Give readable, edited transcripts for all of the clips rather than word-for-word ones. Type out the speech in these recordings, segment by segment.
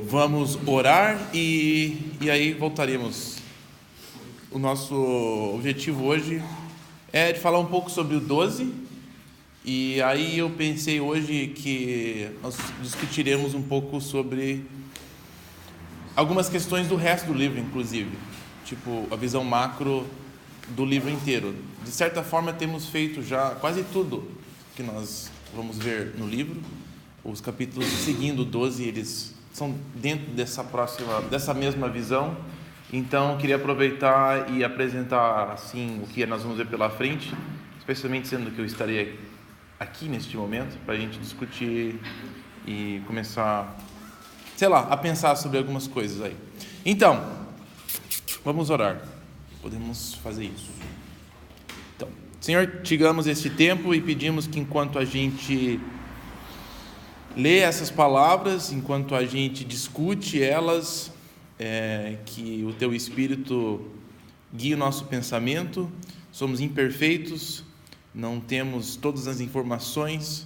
Vamos orar e aí voltaremos. O nosso objetivo hoje é de falar um pouco sobre o 12, e aí eu pensei hoje que nós discutiremos um pouco sobre algumas questões do resto do livro, inclusive, tipo a visão macro do livro inteiro. De certa forma, temos feito já quase tudo que nós vamos ver no livro. Os capítulos seguindo o 12, eles são dentro dessa mesma visão. Então, queria aproveitar e apresentar assim o que nós vamos ver pela frente, especialmente sendo que eu estarei aqui neste momento, para a gente discutir e começar, a pensar sobre algumas coisas aí. Então, vamos orar. Podemos fazer isso. Então, Senhor, chegamos esse tempo e pedimos que enquanto a gente lê essas palavras, enquanto a gente discute elas, que o Teu Espírito guie o nosso pensamento. Somos imperfeitos, não temos todas as informações,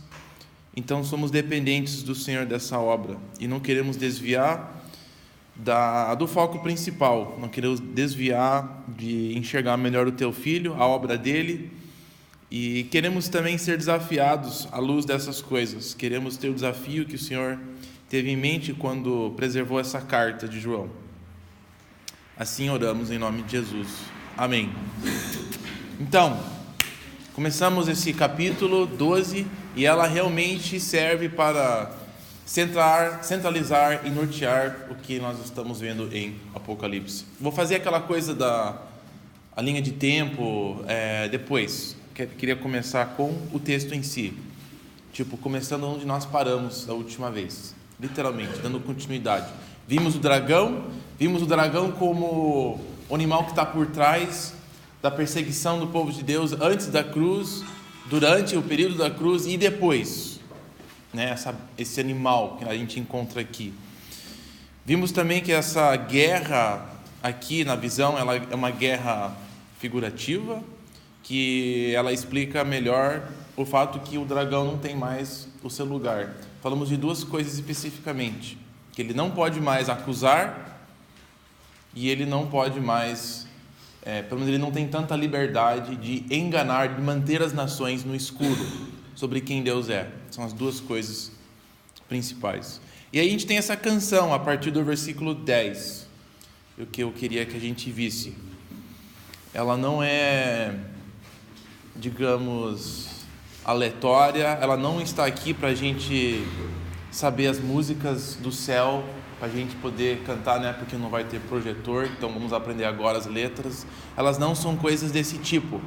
então somos dependentes do Senhor dessa obra e não queremos desviar do foco principal, não queremos desviar de enxergar melhor o Teu Filho, a obra dele, e queremos também ser desafiados à luz dessas coisas. Queremos ter o desafio que o Senhor teve em mente quando preservou essa carta de João. Assim oramos em nome de Jesus. Amém. Então, começamos esse capítulo 12 e ela realmente serve para centralizar e nortear o que nós estamos vendo em Apocalipse. Vou fazer aquela coisa a linha de tempo depois. Queria começar com o texto em si, começando onde nós paramos da última vez, literalmente, dando continuidade. Vimos o dragão como o animal que está por trás da perseguição do povo de Deus antes da cruz, durante o período da cruz e depois, esse animal que a gente encontra aqui. Vimos também que essa guerra aqui na visão, ela é uma guerra figurativa, que ela explica melhor o fato que o dragão não tem mais o seu lugar. Falamos de duas coisas especificamente, que ele não pode mais acusar e ele não pode mais, pelo menos ele não tem tanta liberdade de enganar, de manter as nações no escuro sobre quem Deus é. São as duas coisas principais. E aí a gente tem essa canção a partir do versículo 10, o que eu queria que a gente visse. Ela não é, digamos, aleatória, ela não está aqui para a gente saber as músicas do céu, para a gente poder cantar, porque não vai ter projetor, então vamos aprender agora as letras. Elas não são coisas desse tipo.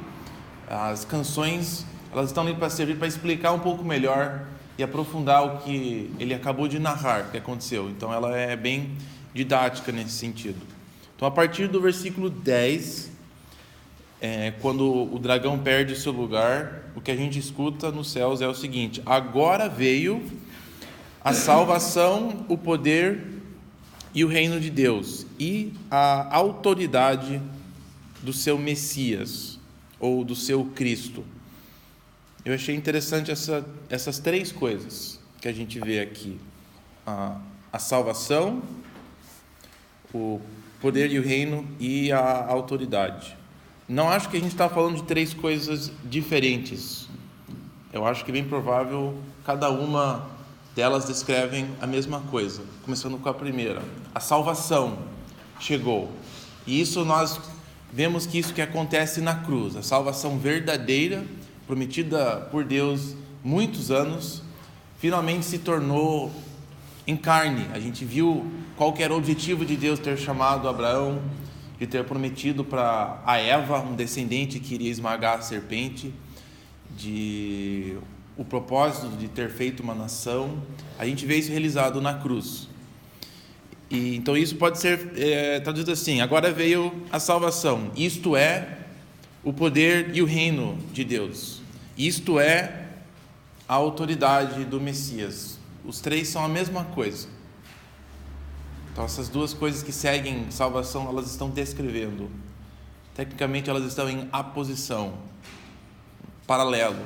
As canções, elas estão ali para servir para explicar um pouco melhor e aprofundar o que ele acabou de narrar, o que aconteceu. Então ela é bem didática nesse sentido. Então a partir do versículo 10, quando o dragão perde o seu lugar, o que a gente escuta nos céus é o seguinte: agora veio a salvação, o poder e o reino de Deus e a autoridade do seu Messias ou do seu Cristo. Eu achei interessante essas três coisas que a gente vê aqui: a salvação, o poder e o reino e a autoridade. Não acho que a gente está falando de três coisas diferentes. Eu acho que é bem provável cada uma delas descrevem a mesma coisa. Começando com a primeira, a salvação chegou. E isso nós vemos que isso que acontece na cruz, a salvação verdadeira, prometida por Deus muitos anos, finalmente se tornou em carne. A gente viu qual que era o objetivo de Deus ter chamado Abraão, de ter prometido para a Eva um descendente que iria esmagar a serpente, o propósito de ter feito uma nação. A gente vê isso realizado na cruz. E então isso pode ser traduzido assim: agora veio a salvação, isto é o poder e o reino de Deus, isto é a autoridade do Messias. Os três são a mesma coisa. Então essas duas coisas que seguem salvação, elas estão descrevendo. Tecnicamente elas estão em aposição, paralelo.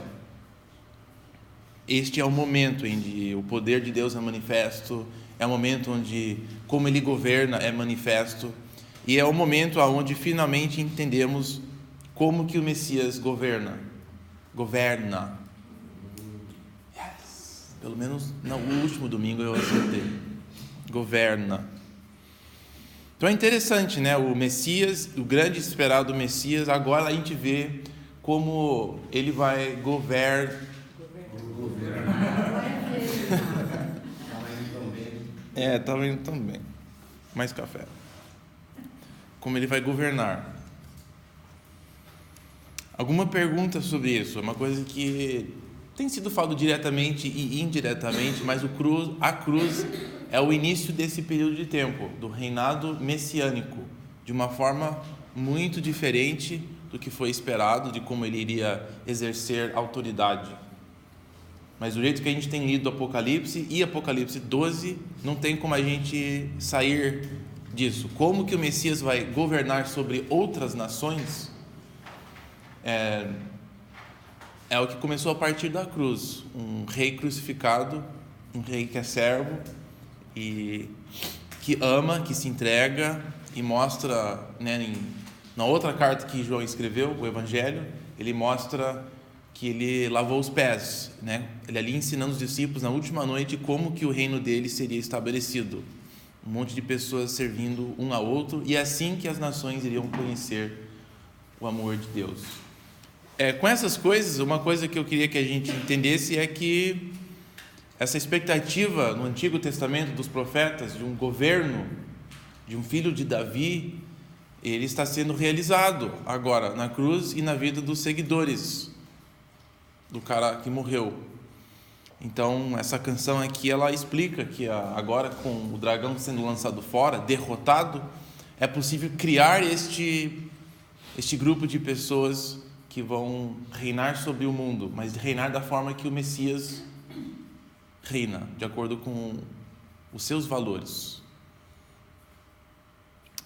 este é o momento em que o poder de Deus é manifesto, é o momento onde como Ele governa é manifesto, e é o momento onde finalmente entendemos como que o Messias governa. Yes. Pelo menos no último domingo eu acertei. Governa. Então é interessante, né? O Messias, o grande esperado Messias, agora a gente vê como ele vai governar. Estava indo tão bem. Mais café. Como ele vai governar. Alguma pergunta sobre isso? É uma coisa que tem sido falado diretamente e indiretamente, mas a cruz é o início desse período de tempo, do reinado messiânico, de uma forma muito diferente do que foi esperado, de como ele iria exercer autoridade. Mas do jeito que a gente tem lido Apocalipse e Apocalipse 12, não tem como a gente sair disso. Como que o Messias vai governar sobre outras nações? É o que começou a partir da cruz. Um rei crucificado, um rei que é servo e que ama, que se entrega e mostra, né, na outra carta que João escreveu, o Evangelho, ele mostra que ele lavou os pés, né? Ele ali ensinando os discípulos na última noite como que o reino dele seria estabelecido. Um monte de pessoas servindo um ao outro, e é assim que as nações iriam conhecer o amor de Deus. Com essas coisas, uma coisa que eu queria que a gente entendesse é que essa expectativa no Antigo Testamento dos profetas de um governo, de um filho de Davi, ele está sendo realizado agora na cruz e na vida dos seguidores do cara que morreu. Então essa canção aqui, ela explica que agora, com o dragão sendo lançado fora, derrotado, é possível criar este grupo de pessoas que vão reinar sobre o mundo, mas reinar da forma que o Messias reina, de acordo com os seus valores.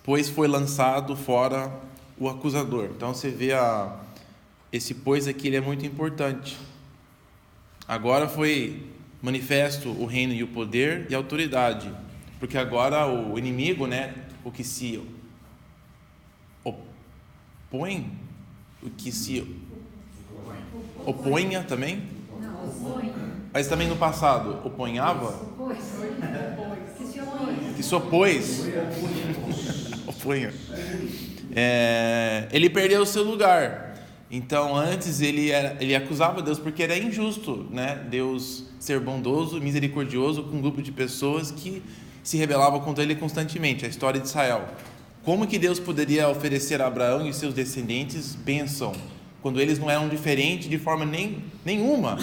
Pois foi lançado fora o acusador. Então você vê esse pois aqui, ele é muito importante. Agora foi manifesto o reino e o poder e a autoridade, porque agora o inimigo, né, o que se opõe, o que se oponha também, mas também no passado oponhava, que se opôs, opunha. Ele perdeu o seu lugar. Então antes ele acusava Deus porque era injusto, né? Deus ser bondoso, misericordioso com um grupo de pessoas que se rebelavam contra ele constantemente. A história de Israel. Como que Deus poderia oferecer a Abraão e seus descendentes bênção, quando eles não eram diferentes de forma nenhuma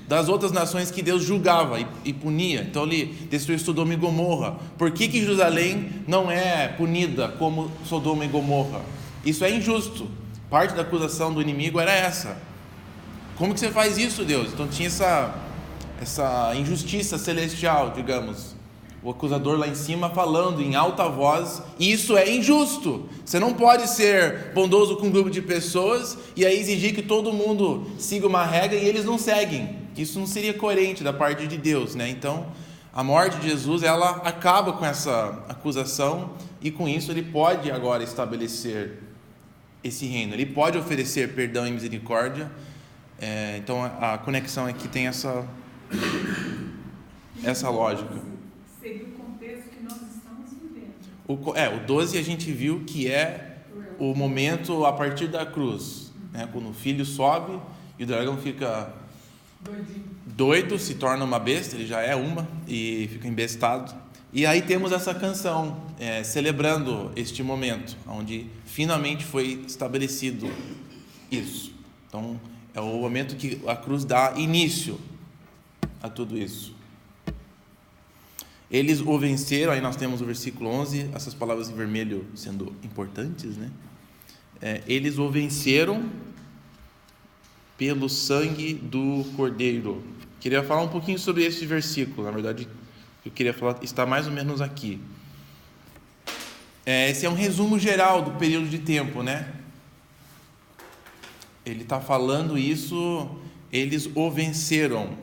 das outras nações que Deus julgava e punia? Então ele destruiu Sodoma e Gomorra. Por que Jerusalém não é punida como Sodoma e Gomorra? Isso é injusto. Parte da acusação do inimigo era essa. Como que você faz isso, Deus? Então tinha essa injustiça celestial, digamos. O acusador lá em cima falando em alta voz: isso é injusto. Você não pode ser bondoso com um grupo de pessoas e aí exigir que todo mundo siga uma regra e eles não seguem. Isso não seria coerente da parte de Deus, né? Então, a morte de Jesus, ela acaba com essa acusação, e com isso ele pode agora estabelecer esse reino. Ele pode oferecer perdão e misericórdia. Então, a conexão aqui tem essa lógica. Seria o contexto que nós estamos vivendo. O 12 a gente viu que é o momento a partir da cruz, né? Quando o filho sobe e o dragão fica doido, se torna uma besta, ele já é uma, e fica embestado. E aí temos essa canção celebrando este momento, onde finalmente foi estabelecido isso. Então é o momento que a cruz dá início a tudo isso. Eles o venceram, aí nós temos o versículo 11, essas palavras em vermelho sendo importantes, né? Eles o venceram pelo sangue do Cordeiro. Queria falar um pouquinho sobre esse versículo, na verdade, eu queria falar, está mais ou menos aqui. Esse é um resumo geral do período de tempo, né? Ele está falando isso, eles o venceram.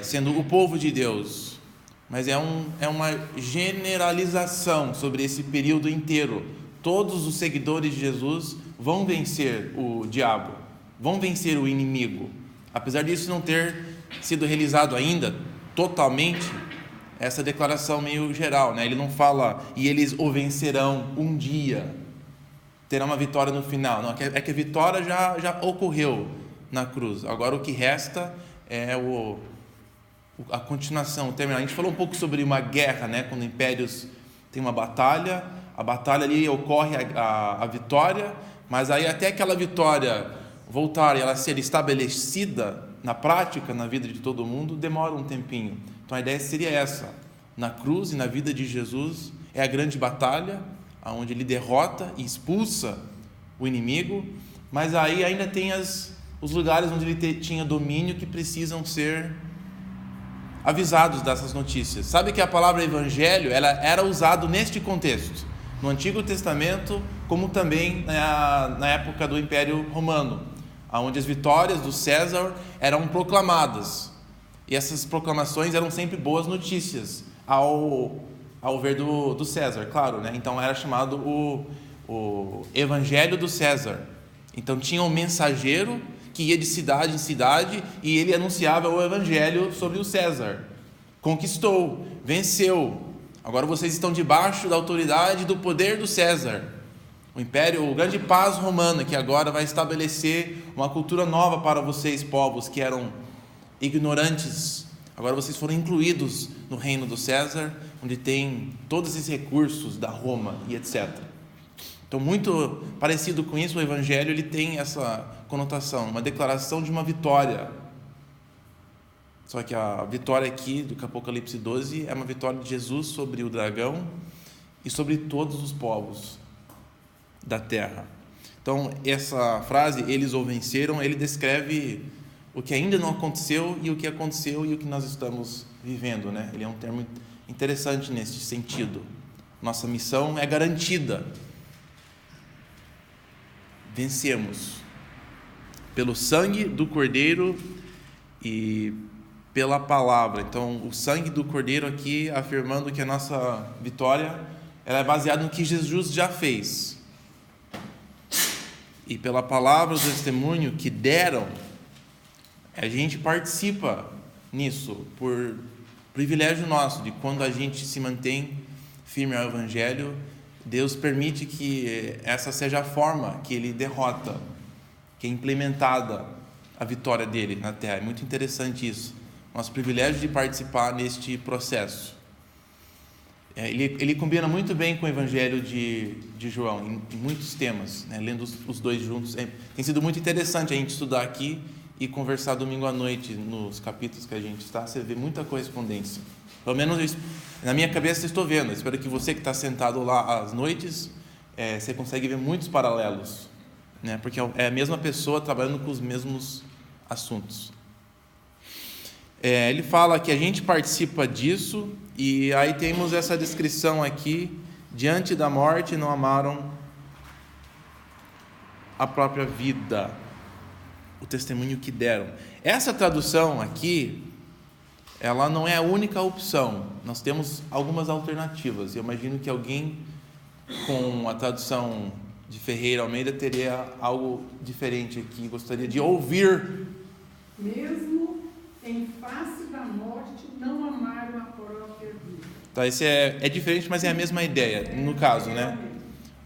sendo o povo de Deus, mas é uma generalização sobre esse período inteiro. Todos os seguidores de Jesus vão vencer o diabo, vão vencer o inimigo. Apesar disso não ter sido realizado ainda totalmente, essa declaração meio geral, né? Ele não fala, e eles o vencerão um dia, terá uma vitória no final. Não, é que a vitória já ocorreu na cruz. Agora o que resta é a continuação, o terminar. A gente falou um pouco sobre uma guerra, né? Quando impérios têm uma batalha, a batalha ali ocorre a vitória, mas aí até aquela vitória voltar e ela ser estabelecida na prática, na vida de todo mundo, demora um tempinho. Então a ideia seria essa: na cruz e na vida de Jesus é a grande batalha, onde ele derrota e expulsa o inimigo, mas aí ainda tem os lugares onde ele tinha domínio que precisam ser avisados dessas notícias. Sabe que a palavra evangelho ela era usada neste contexto, no Antigo Testamento, como também na época do Império Romano, onde as vitórias do César eram proclamadas. E essas proclamações eram sempre boas notícias ao ver do César, claro, né? Então era chamado o Evangelho do César. Então tinha um mensageiro que ia de cidade em cidade e ele anunciava o Evangelho sobre o César. Conquistou, venceu. Agora vocês estão debaixo da autoridade e do poder do César. O império, o grande paz romana, que agora vai estabelecer uma cultura nova para vocês, povos que eram ignorantes. Agora vocês foram incluídos no reino do César, onde tem todos esses recursos da Roma e etc. Então, muito parecido com isso, o Evangelho ele tem essa conotação, uma declaração de uma vitória. Só que a vitória aqui do Apocalipse 12 é uma vitória de Jesus sobre o dragão e sobre todos os povos da terra. Então, essa frase, eles o venceram, ele descreve o que ainda não aconteceu e o que aconteceu e o que nós estamos vivendo, né? Ele é um termo interessante nesse sentido. Nossa missão é garantida. Vencemos pelo sangue do Cordeiro e pela palavra. Então, o sangue do Cordeiro aqui afirmando que a nossa vitória ela é baseada no que Jesus já fez. E pela palavra do testemunho que deram, a gente participa nisso, por privilégio nosso, de quando a gente se mantém firme ao Evangelho, Deus permite que essa seja a forma que Ele derrota, que é implementada a vitória dele na terra. É muito interessante isso, nosso privilégio de participar neste processo. Ele combina muito bem com o Evangelho de João, em muitos temas, né? Lendo os dois juntos. Tem sido muito interessante a gente estudar aqui e conversar domingo à noite nos capítulos que a gente está. Você vê muita correspondência. Pelo menos na minha cabeça eu estou vendo. Espero que você que está sentado lá às noites, você consegue ver muitos paralelos, né? Porque é a mesma pessoa trabalhando com os mesmos assuntos. Ele fala que a gente participa disso, e aí temos essa descrição aqui: diante da morte não amaram a própria vida, o testemunho que deram. Essa tradução aqui, ela não é a única opção, nós temos algumas alternativas. Eu imagino que alguém com a tradução de Ferreira Almeida teria algo diferente aqui, gostaria de ouvir. Mesmo em face da morte, não amaram a própria vida. Tá, esse é diferente, mas é a mesma ideia, no caso, né?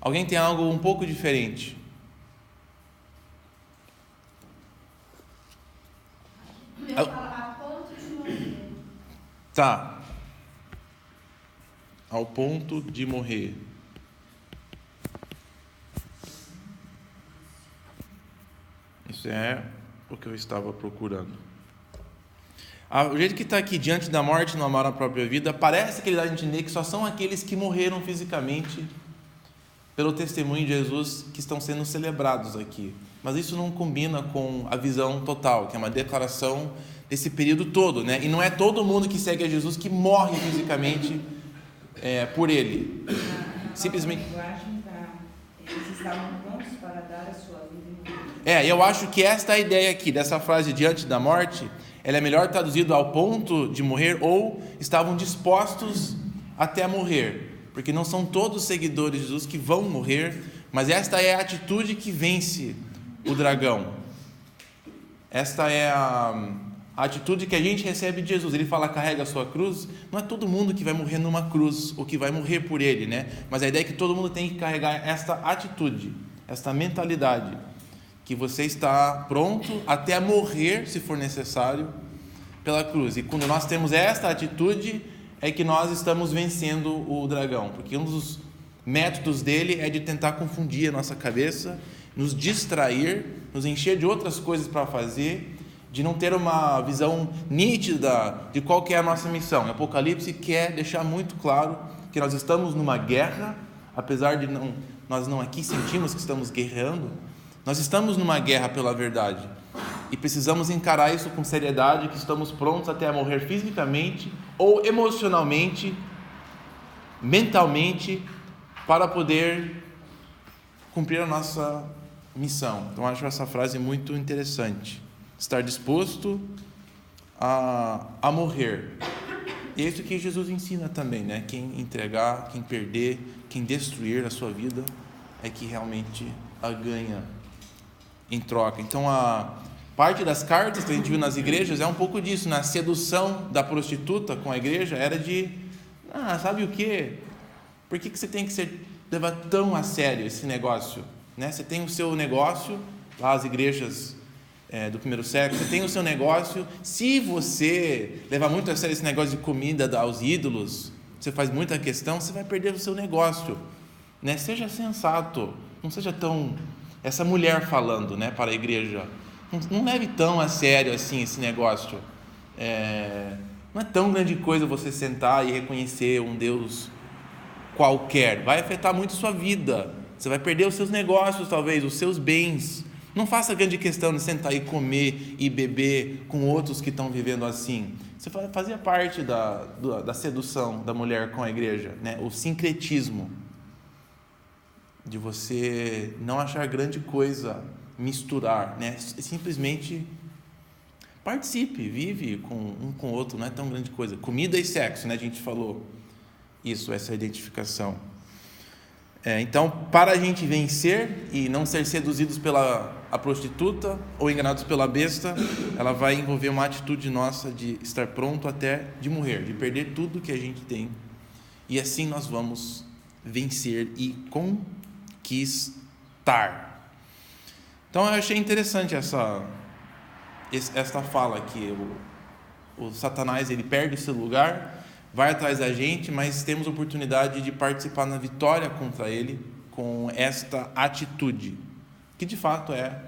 Alguém tem algo um pouco diferente? Eu ia falar a ponto de morrer. Tá. Ao ponto de morrer. Isso é o que eu estava procurando. O jeito que está aqui, diante da morte não amaram a própria vida, parece que ele dá a entender que só são aqueles que morreram fisicamente pelo testemunho de Jesus que estão sendo celebrados aqui. Mas isso não combina com a visão total, que é uma declaração desse período todo, né? E não é todo mundo que segue a Jesus que morre fisicamente por ele. Simplesmente. Eles estavam prontos para dar a sua vida. Eu acho que esta é a ideia aqui, dessa frase, diante da morte, Ela é melhor traduzido ao ponto de morrer ou estavam dispostos até a morrer, porque não são todos os seguidores de Jesus que vão morrer, mas esta é a atitude que vence o dragão. Esta é a atitude que a gente recebe de Jesus. Ele fala, carrega a sua cruz. Não é todo mundo que vai morrer numa cruz, ou que vai morrer por ele, né? Mas a ideia é que todo mundo tem que carregar esta atitude, esta mentalidade, que você está pronto até morrer, se for necessário, pela cruz. E quando nós temos esta atitude, é que nós estamos vencendo o dragão, porque um dos métodos dele é de tentar confundir a nossa cabeça, nos distrair, nos encher de outras coisas para fazer, de não ter uma visão nítida de qual que é a nossa missão. O Apocalipse quer deixar muito claro que nós estamos numa guerra, apesar de nós não aqui sentimos que estamos guerreando, nós estamos numa guerra pela verdade e precisamos encarar isso com seriedade, que estamos prontos até a morrer fisicamente ou emocionalmente, mentalmente, para poder cumprir a nossa missão. Então, acho essa frase muito interessante. Estar disposto a morrer. E é isso que Jesus ensina também, né? Quem entregar, quem perder, quem destruir a sua vida é que realmente a ganha em troca. Então, a parte das cartas que a gente viu nas igrejas é um pouco disso. Na sedução da prostituta com a igreja era de, sabe o quê? Por que você tem que levar tão a sério esse negócio? Né? Você tem o seu negócio, lá as igrejas do primeiro século, você tem o seu negócio. Se você levar muito a sério esse negócio de comida aos ídolos, você faz muita questão, você vai perder o seu negócio. Né? Seja sensato, não seja tão... Essa mulher falando, né, para a igreja, não leve tão a sério assim esse negócio. Não é tão grande coisa você sentar e reconhecer um Deus qualquer. Vai afetar muito a sua vida. Você vai perder os seus negócios, talvez, os seus bens. Não faça grande questão de sentar e comer e beber com outros que estão vivendo assim. Você fazia parte da sedução da mulher com a igreja, né? O sincretismo, de você não achar grande coisa misturar, né? Simplesmente participe, vive um com o outro, não é tão grande coisa. Comida e sexo, né? A gente falou isso, essa identificação. Então, para a gente vencer e não ser seduzidos pela a prostituta ou enganados pela besta, ela vai envolver uma atitude nossa de estar pronto até de morrer, de perder tudo que a gente tem. E assim nós vamos vencer e conquistar. Então, eu achei interessante esta fala aqui. O Satanás, ele perde seu lugar, vai atrás da gente, mas temos a oportunidade de participar na vitória contra ele com esta atitude, que de fato é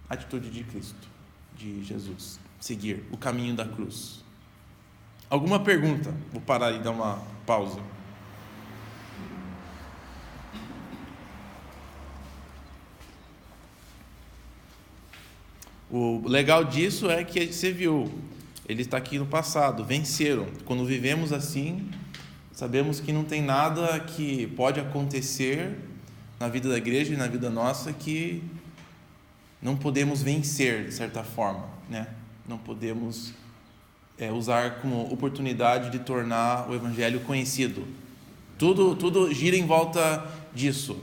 a atitude de Cristo, de Jesus, seguir o caminho da cruz. Alguma pergunta? Vou parar e dar uma pausa. O legal disso é que você viu, ele está aqui no passado, venceram. Quando vivemos assim, sabemos que não tem nada que pode acontecer na vida da igreja e na vida nossa que não podemos vencer de certa forma, né? Não podemos usar como oportunidade de tornar o evangelho conhecido. Tudo gira em volta disso.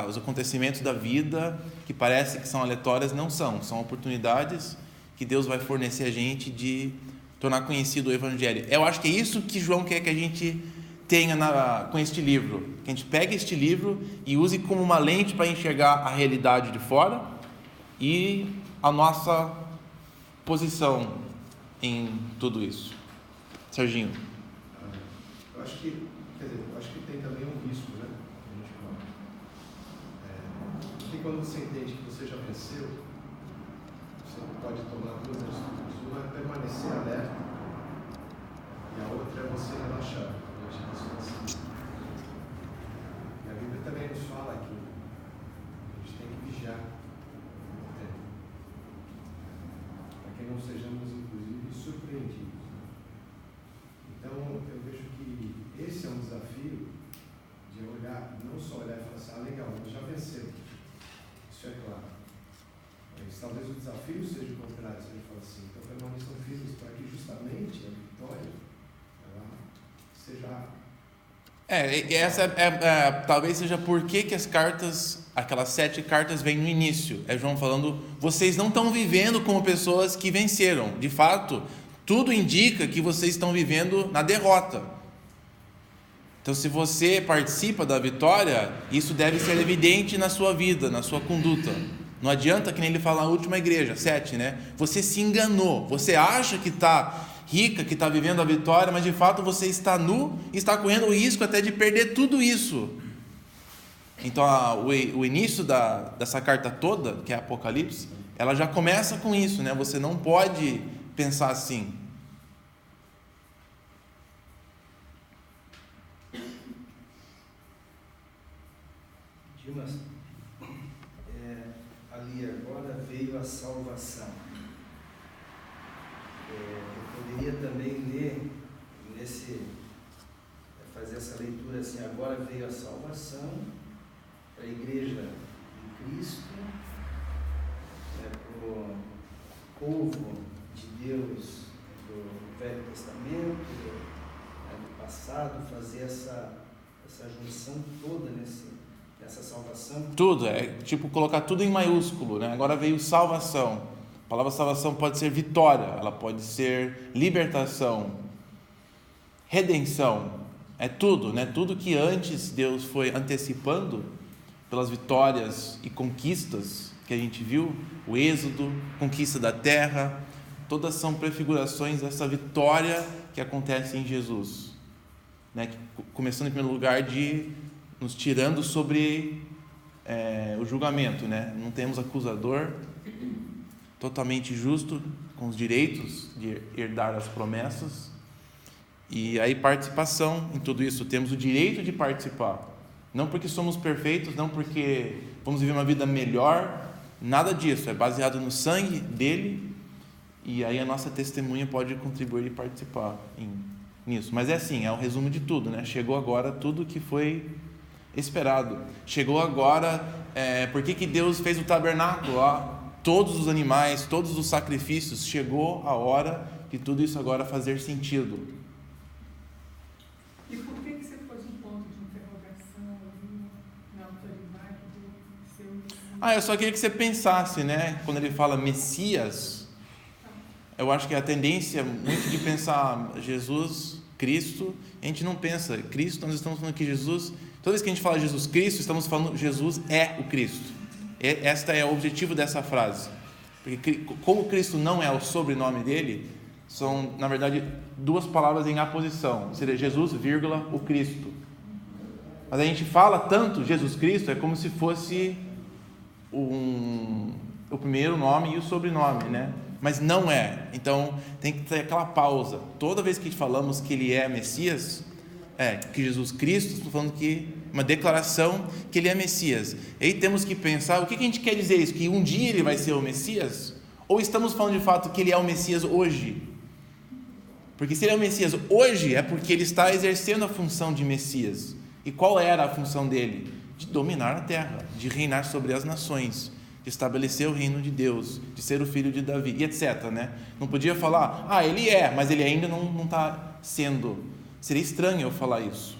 Os acontecimentos da vida que parece que são aleatórias não são oportunidades que Deus vai fornecer a gente de tornar conhecido o evangelho. Eu acho que é isso que João quer que a gente tenha com este livro, que a gente pegue este livro e use como uma lente para enxergar a realidade de fora e a nossa posição em tudo isso. Serginho. Eu acho que tem também um risco, né? Porque quando você entende que você já venceu, você pode tomar duas atitudes. Uma é permanecer alerta e a outra é você relaxar diante da situação. E a Bíblia também nos fala que a gente tem que vigiar o tempo, para que não sejamos, inclusive, surpreendidos. Então, eu vejo que esse é um desafio de olhar, não só olhar e falar assim, legal, nós já vencemos. Isso é claro. Mas talvez o desafio seja o contrário, se ele fala assim, então permaneçam firmes Essa talvez seja por que as cartas, aquelas 7 cartas vêm no início. É João falando, vocês não estão vivendo como pessoas que venceram. De fato, tudo indica que vocês estão vivendo na derrota. Então, se você participa da vitória, isso deve ser evidente na sua vida, na sua conduta. Não adianta, que nem ele fala na última igreja, 7, né? Você se enganou, você acha que está rica, que está vivendo a vitória, mas de fato você está nu e está correndo o risco até de perder tudo isso. Então o início dessa carta toda, que é Apocalipse, ela já começa com isso, né? Você não pode pensar assim. Dimas, ali agora veio a salvação. Eu poderia também ler fazer essa leitura assim: agora veio a salvação para a igreja de Cristo, para o povo de Deus do Velho Testamento, do passado, fazer essa junção toda nessa salvação. Tudo, tipo colocar tudo em maiúsculo, né? Agora veio salvação. A palavra salvação pode ser vitória, ela pode ser libertação, redenção, é tudo, né? Tudo que antes Deus foi antecipando pelas vitórias e conquistas que a gente viu, o êxodo, conquista da terra, todas são prefigurações dessa vitória que acontece em Jesus, né? Começando em primeiro lugar de nos tirando sobre o julgamento, né? Não temos acusador, totalmente justo, com os direitos de herdar as promessas, e aí participação em tudo isso. Temos o direito de participar, não porque somos perfeitos, não porque vamos viver uma vida melhor, nada disso, é baseado no sangue dele, e aí a nossa testemunha pode contribuir e participar nisso. Mas é assim, é o resumo de tudo, né? Chegou agora tudo que foi esperado, chegou agora, por que Deus fez o tabernáculo, todos os animais, todos os sacrifícios, chegou a hora de tudo isso agora fazer sentido. E por que você pôs um ponto de interrogação ali na autoridade do seu Messias? Eu só queria que você pensasse, né? Quando ele fala Messias, eu acho que a tendência muito de pensar Jesus, Cristo, a gente não pensa Cristo, nós estamos falando que Jesus, toda vez que a gente fala Jesus Cristo, estamos falando Jesus é o Cristo. Este é o objetivo dessa frase, porque como Cristo não é o sobrenome dele, são na verdade 2 palavras em aposição, seria Jesus, vírgula, o Cristo. Mas a gente fala tanto Jesus Cristo, é como se fosse o primeiro nome e o sobrenome, né? Mas não é. Então tem que ter aquela pausa. Toda vez que falamos que ele é Messias, que Jesus Cristo, estou falando que uma declaração que ele é Messias. E aí temos que pensar, o que a gente quer dizer isso? Que um dia ele vai ser o Messias? Ou estamos falando de fato que ele é o Messias hoje? Porque se ele é o Messias hoje, é porque ele está exercendo a função de Messias. E qual era a função dele? De dominar a terra, de reinar sobre as nações, de estabelecer o reino de Deus, de ser o filho de Davi, e etc, né? Não podia falar, ele é, mas ele ainda não está sendo. Seria estranho eu falar isso.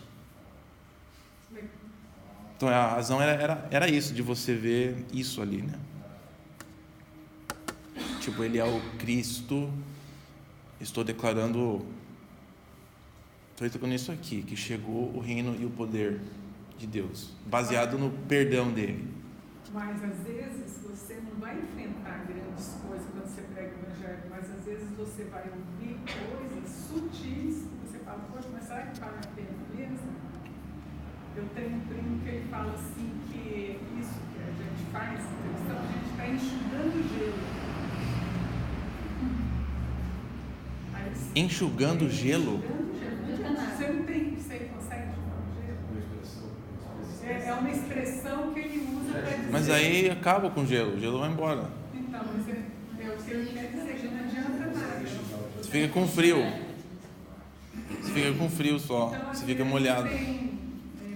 Então a razão era isso, de você ver isso ali, né? Tipo, ele é o Cristo, estou declarando isso aqui, que chegou o reino e o poder de Deus, baseado no perdão dele. Mas às vezes você não vai enfrentar grandes coisas quando você prega o evangelho, mas às vezes você vai ouvir coisas sutis que você fala, poxa, mas será que vale a pena mesmo? Eu tenho um primo que ele fala assim, que isso que a gente faz, então a gente está enxugando gelo. Enxugando gelo? Você não tem, você consegue enxugar o gelo? É uma expressão que ele usa para dizer. Mas aí acaba com o gelo vai embora. Então, mas é o que ele quer dizer, que não adianta nada. Você fica com frio. Você fica com frio só, Então, você fica molhado. Tem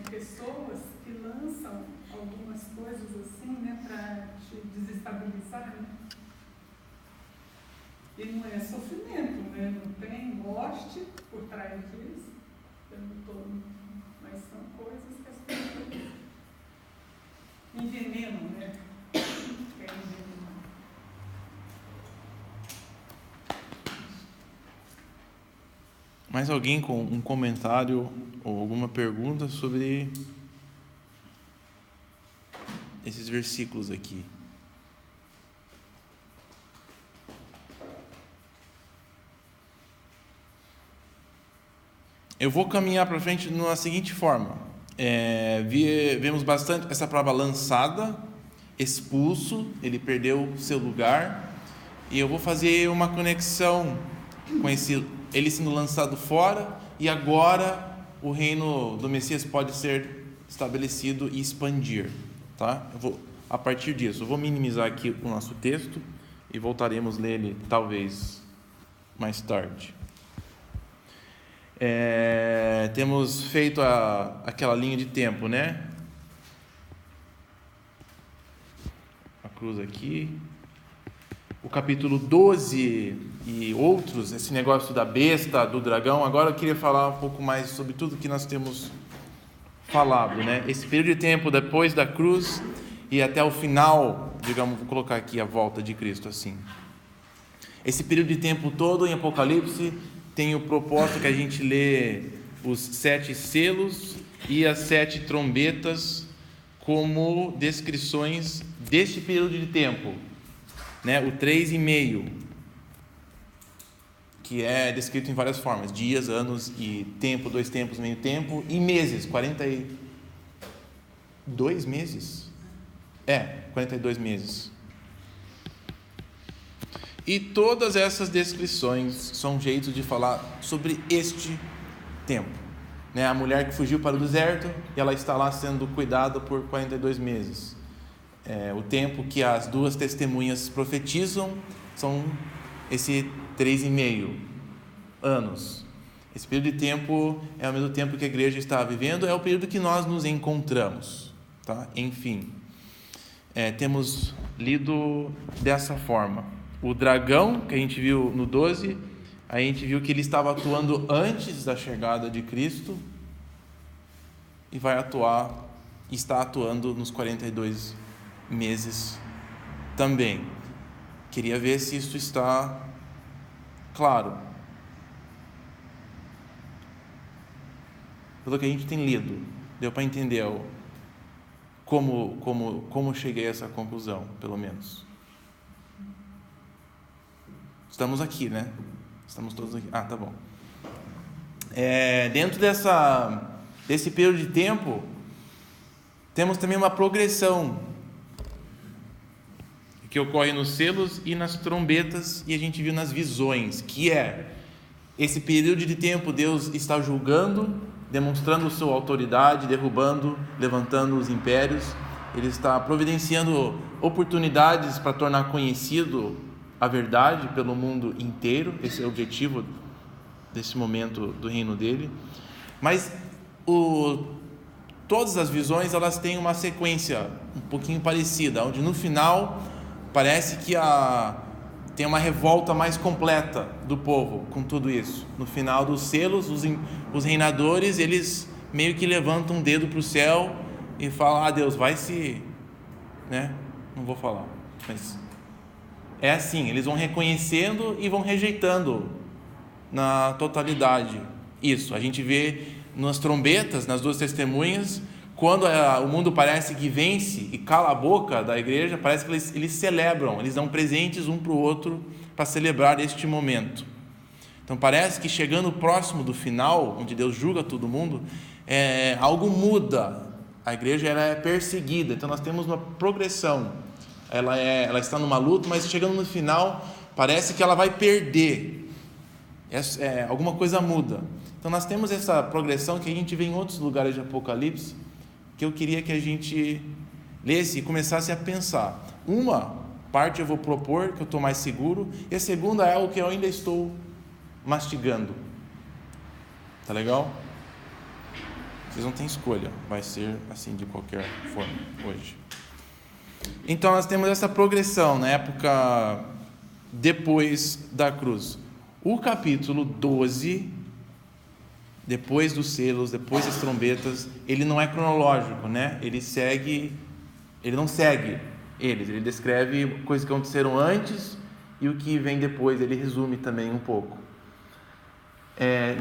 pessoas que lançam algumas coisas assim, né, para te desestabilizar, né? E não é sofrimento, né? Não tem morte por trás disso. Eu não estou, mas Mais alguém com um comentário ou alguma pergunta sobre esses versículos aqui? Eu vou caminhar para frente na seguinte forma. Vemos bastante essa palavra lançada, expulso, ele perdeu seu lugar, e eu vou fazer uma conexão com ele sendo lançado fora, e agora o reino do Messias pode ser estabelecido e expandir, tá? A partir disso, eu vou minimizar aqui o nosso texto e voltaremos a ler ele talvez mais tarde. Temos feito aquela linha de tempo, né? A cruz aqui. O capítulo 12 e outros, esse negócio da besta, do dragão. Agora eu queria falar um pouco mais sobre tudo que nós temos falado, né? Esse período de tempo depois da cruz e até o final, digamos, vou colocar aqui a volta de Cristo assim. Esse período de tempo todo em Apocalipse tem o propósito que a gente lê os 7 selos e as 7 trombetas como descrições deste período de tempo, né? O 3,5, que é descrito em várias formas: dias, anos e tempo, 2 tempos, meio tempo, e meses, 42 meses. 42 meses. E todas essas descrições são jeitos de falar sobre este tempo, né? A mulher que fugiu para o deserto e ela está lá sendo cuidada por 42 meses. O tempo que as 2 testemunhas profetizam são esse 3,5 anos. Esse período de tempo é o mesmo tempo que a igreja está vivendo, é o período que nós nos encontramos, tá? Enfim, temos lido dessa forma. O dragão, que a gente viu no 12, a gente viu que ele estava atuando antes da chegada de Cristo e está atuando nos 42 meses também. Queria ver se isso está claro. Pelo que a gente tem lido, deu para entender como cheguei a essa conclusão, pelo menos. Estamos aqui, né? Estamos todos aqui. Tá bom. Dentro desse período de tempo, temos também uma progressão que ocorre nos selos e nas trombetas, e a gente viu nas visões, que esse período de tempo Deus está julgando, demonstrando sua autoridade, derrubando, levantando os impérios. Ele está providenciando oportunidades para tornar conhecido a verdade pelo mundo inteiro. Esse é o objetivo desse momento do reino dele. Mas todas as visões, elas têm uma sequência um pouquinho parecida, onde no final parece que tem uma revolta mais completa do povo com tudo isso. No final dos selos, os reinadores, eles meio que levantam um dedo para o céu e falam: Deus, vai se... né? Não vou falar, mas é assim, eles vão reconhecendo e vão rejeitando na totalidade. Isso, a gente vê nas trombetas, nas 2 testemunhas, quando o mundo parece que vence e cala a boca da igreja, parece que eles celebram, eles dão presentes um para o outro para celebrar este momento. Então parece que chegando próximo do final, onde Deus julga todo mundo, algo muda. A igreja ela é perseguida, então nós temos uma progressão. Ela está numa luta, mas chegando no final, parece que ela vai perder. Alguma coisa muda. Então nós temos essa progressão que a gente vê em outros lugares de Apocalipse, que eu queria que a gente lesse e começasse a pensar. Uma parte eu vou propor, que eu estou mais seguro, e a segunda é algo que eu ainda estou mastigando. Tá legal? Vocês não têm escolha, vai ser assim de qualquer forma hoje. Então nós temos essa progressão na época depois da cruz. O capítulo 12, depois dos selos, depois das trombetas, ele não é cronológico, né? Ele não segue eles, ele descreve coisas que aconteceram antes e o que vem depois, ele resume também um pouco.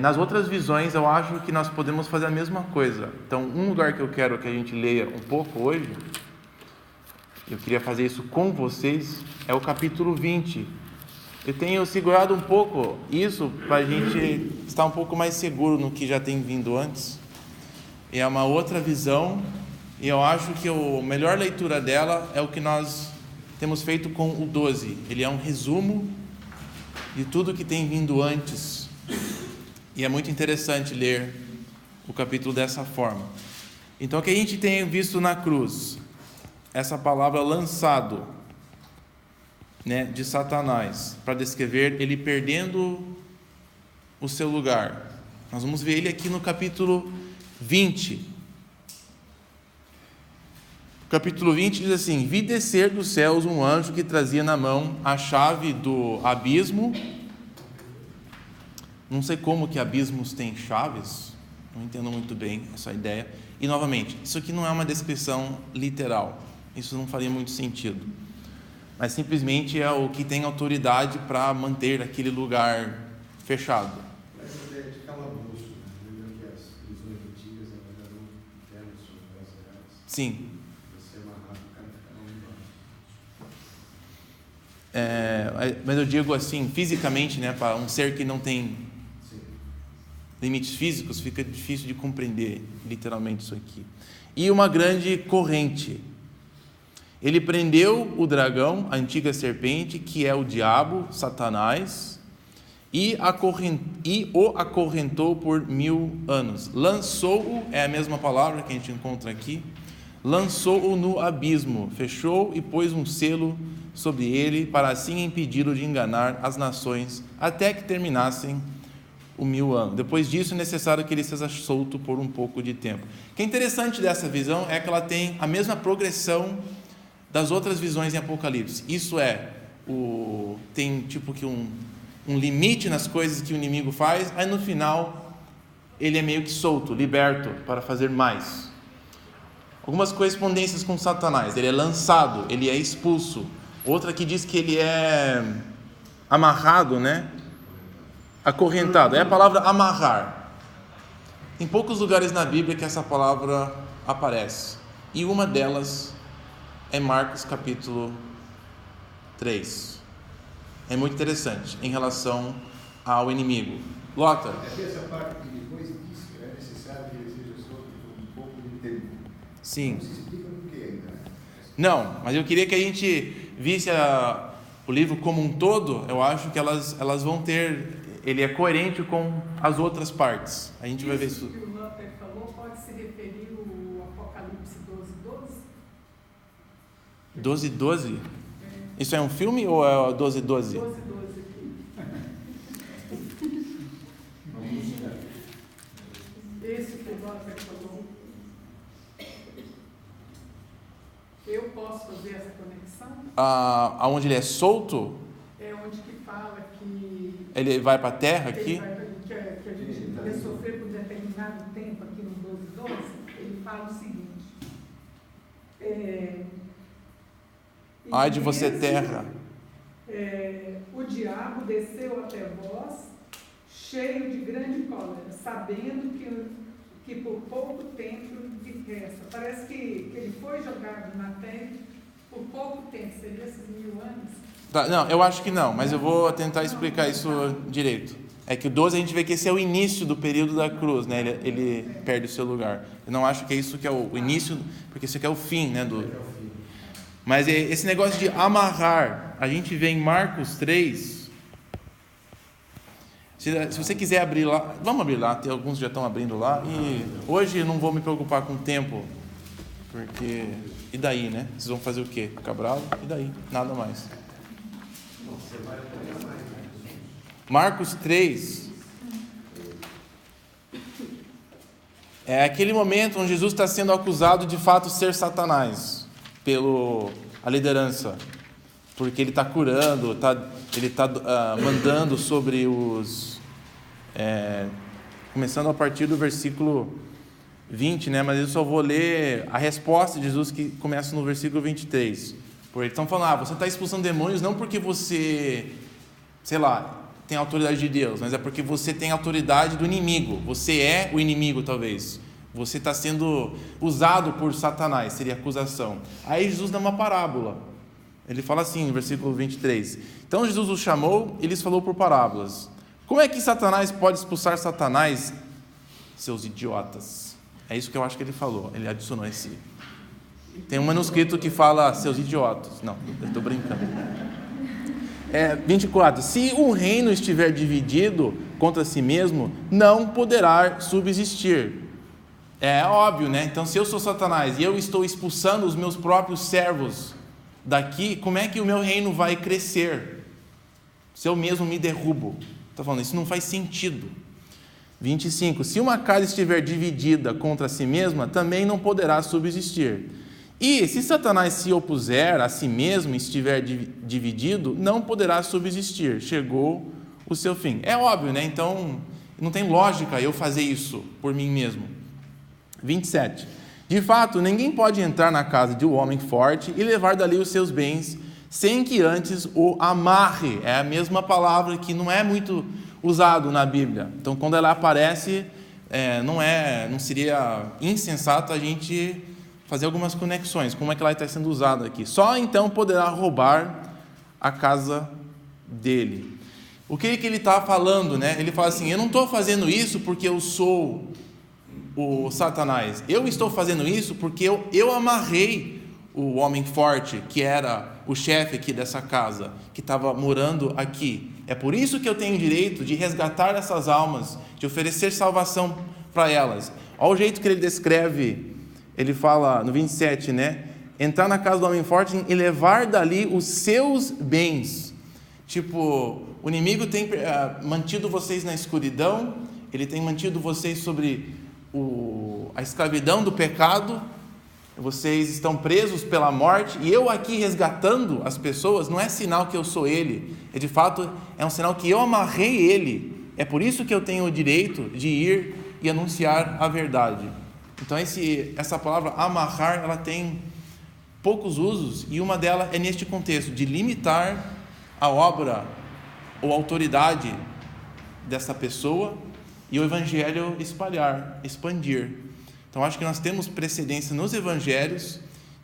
nas outras visões eu acho que nós podemos fazer a mesma coisa. Então, um lugar que eu quero que a gente leia um pouco hoje, eu queria fazer isso com vocês, é o capítulo 20. Eu tenho segurado um pouco isso para a gente estar um pouco mais seguro no que já tem vindo antes. É uma outra visão, e eu acho que a melhor leitura dela é o que nós temos feito com o 12. Ele é um resumo de tudo que tem vindo antes. E é muito interessante ler o capítulo dessa forma. Então, o que a gente tem visto na cruz? Essa palavra lançado, né, de Satanás, para descrever ele perdendo o seu lugar. Nós vamos ver ele aqui no capítulo 20. O capítulo 20 diz assim: vi descer dos céus um anjo que trazia na mão a chave do abismo. Não sei como que abismos têm chaves, não entendo muito bem essa ideia. E novamente, isso aqui não é uma descrição literal, isso não faria muito sentido, mas simplesmente é o que tem autoridade para manter aquele lugar fechado. Essa ideia de calabouço, né? Lembrando que as prisões antigas eram internas sobre as reais. Sim. Você amarrado, o cara ficava embaixo. Mas eu digo assim, fisicamente, né, para um ser que não tem limites físicos, fica difícil de compreender literalmente isso aqui. E uma grande corrente. Ele prendeu o dragão, a antiga serpente, que é o diabo, Satanás, e o acorrentou por 1000 anos. Lançou-o, é a mesma palavra que a gente encontra aqui, lançou-o no abismo, fechou e pôs um selo sobre ele, para assim impedi-lo de enganar as nações, até que terminassem o 1000 anos. Depois disso, é necessário que ele seja solto por um pouco de tempo. O que é interessante dessa visão é que ela tem a mesma progressão das outras visões em Apocalipse. Isso tem tipo que um limite nas coisas que o inimigo faz, aí no final ele é meio que solto, liberto para fazer mais. Algumas correspondências com Satanás: ele é lançado, ele é expulso. Outra que diz que ele é amarrado, né? Acorrentado, é a palavra amarrar. Tem poucos lugares na Bíblia que essa palavra aparece, e uma delas é Marcos capítulo 3. É muito interessante em relação ao inimigo. Lota. É que essa parte que depois diz que é necessário que ele seja solto por um pouco de tempo. Sim. Não se explica por quê ainda. Não, mas eu queria que a gente visse o livro como um todo. Eu acho que elas vão ter... Ele é coerente com as outras partes. A gente vai ver isso. Isso que o Luther falou pode se referir ao Apocalipse 12:12? 12:12? Isso é um filme ou é o 12:12? 12:12 aqui. Esse que o Luther falou. Eu posso fazer essa conexão? Aonde ele é solto? É onde que fala que Ele vai para a terra que aqui? que a gente vai sofrer por determinado tempo aqui no 12:12, ele fala o seguinte: Ai de você, "E terra. o diabo desceu até vós, cheio de grande cólera, sabendo que por pouco tempo lhe resta." Parece que ele foi jogado na terra por pouco tempo, seria esses 1000 anos? Tá, não, eu acho que não, mas eu vou tentar explicar isso direito. É que o 12 a gente vê que esse é o início do período da cruz, né? Ele perde o seu lugar. Eu não acho que é isso que é o início, porque isso aqui é o fim, né? Mas esse negócio de amarrar, a gente vê em Marcos 3. Se você quiser abrir lá, vamos abrir lá, tem alguns que já estão abrindo lá. E hoje eu não vou me preocupar com o tempo, porque... E daí, né? Vocês vão fazer o quê? Ficar bravo? E daí? Nada mais. Marcos 3 é aquele momento onde Jesus está sendo acusado de fato ser Satanás pela liderança, porque ele está curando, ele está mandando sobre os... começando a partir do versículo 20, né? Mas eu só vou ler a resposta de Jesus, que começa no versículo 23. Porque eles estão falando: você está expulsando demônios não porque você, sei lá, tem a autoridade de Deus, mas é porque você tem a autoridade do inimigo. Você é o inimigo, talvez. Você está sendo usado por Satanás, seria acusação. Aí Jesus dá uma parábola. Ele fala assim, no versículo 23. Então Jesus os chamou e lhes falou por parábolas. Como é que Satanás pode expulsar Satanás? Seus idiotas. É isso que eu acho que ele falou. Ele adicionou esse. Tem um manuscrito que fala seus idiotas. Não, eu estou brincando. 24. Se um reino estiver dividido contra si mesmo, não poderá subsistir. É óbvio, né? Então, se eu sou Satanás e eu estou expulsando os meus próprios servos daqui, como é que o meu reino vai crescer? Se eu mesmo me derrubo. Está falando, isso não faz sentido. 25. Se uma casa estiver dividida contra si mesma, também não poderá subsistir. E se Satanás se opuser a si mesmo e estiver dividido, não poderá subsistir. Chegou o seu fim. É óbvio, né? Então, não tem lógica eu fazer isso por mim mesmo. 27. De fato, ninguém pode entrar na casa de um homem forte e levar dali os seus bens, sem que antes o amarre. É a mesma palavra que não é muito usado na Bíblia. Então, quando ela aparece, não seria insensato a gente fazer algumas conexões, como é que ela está sendo usada aqui. Só então poderá roubar a casa dele. O que ele está falando, né? Ele fala assim, eu não estou fazendo isso porque eu sou o Satanás. Eu estou fazendo isso porque eu amarrei o homem forte, que era o chefe aqui dessa casa, que estava morando aqui. É por isso que eu tenho o direito de resgatar essas almas, de oferecer salvação para elas. Olha o jeito que ele descreve. Ele fala no 27, né? Entrar na casa do homem forte e levar dali os seus bens. Tipo, o inimigo tem mantido vocês na escuridão, ele tem mantido vocês sobre a escravidão do pecado, vocês estão presos pela morte, e eu aqui resgatando as pessoas, não é sinal que eu sou ele, de fato é um sinal que eu amarrei ele. É por isso que eu tenho o direito de ir e anunciar a verdade. Então essa palavra amarrar, ela tem poucos usos, e uma delas é neste contexto, de limitar a obra ou autoridade dessa pessoa e o evangelho expandir. Então acho que nós temos precedência nos evangelhos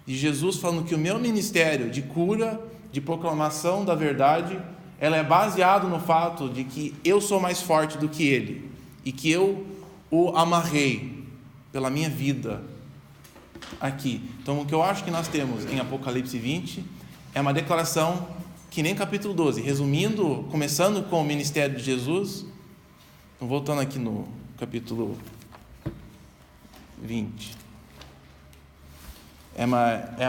de Jesus falando que o meu ministério de cura, de proclamação da verdade, ela é baseado no fato de que eu sou mais forte do que ele e que eu o amarrei pela minha vida aqui. Então, o que eu acho que nós temos em Apocalipse 20 é uma declaração que nem capítulo 12, resumindo, começando com o ministério de Jesus. Então, voltando aqui no capítulo 20. É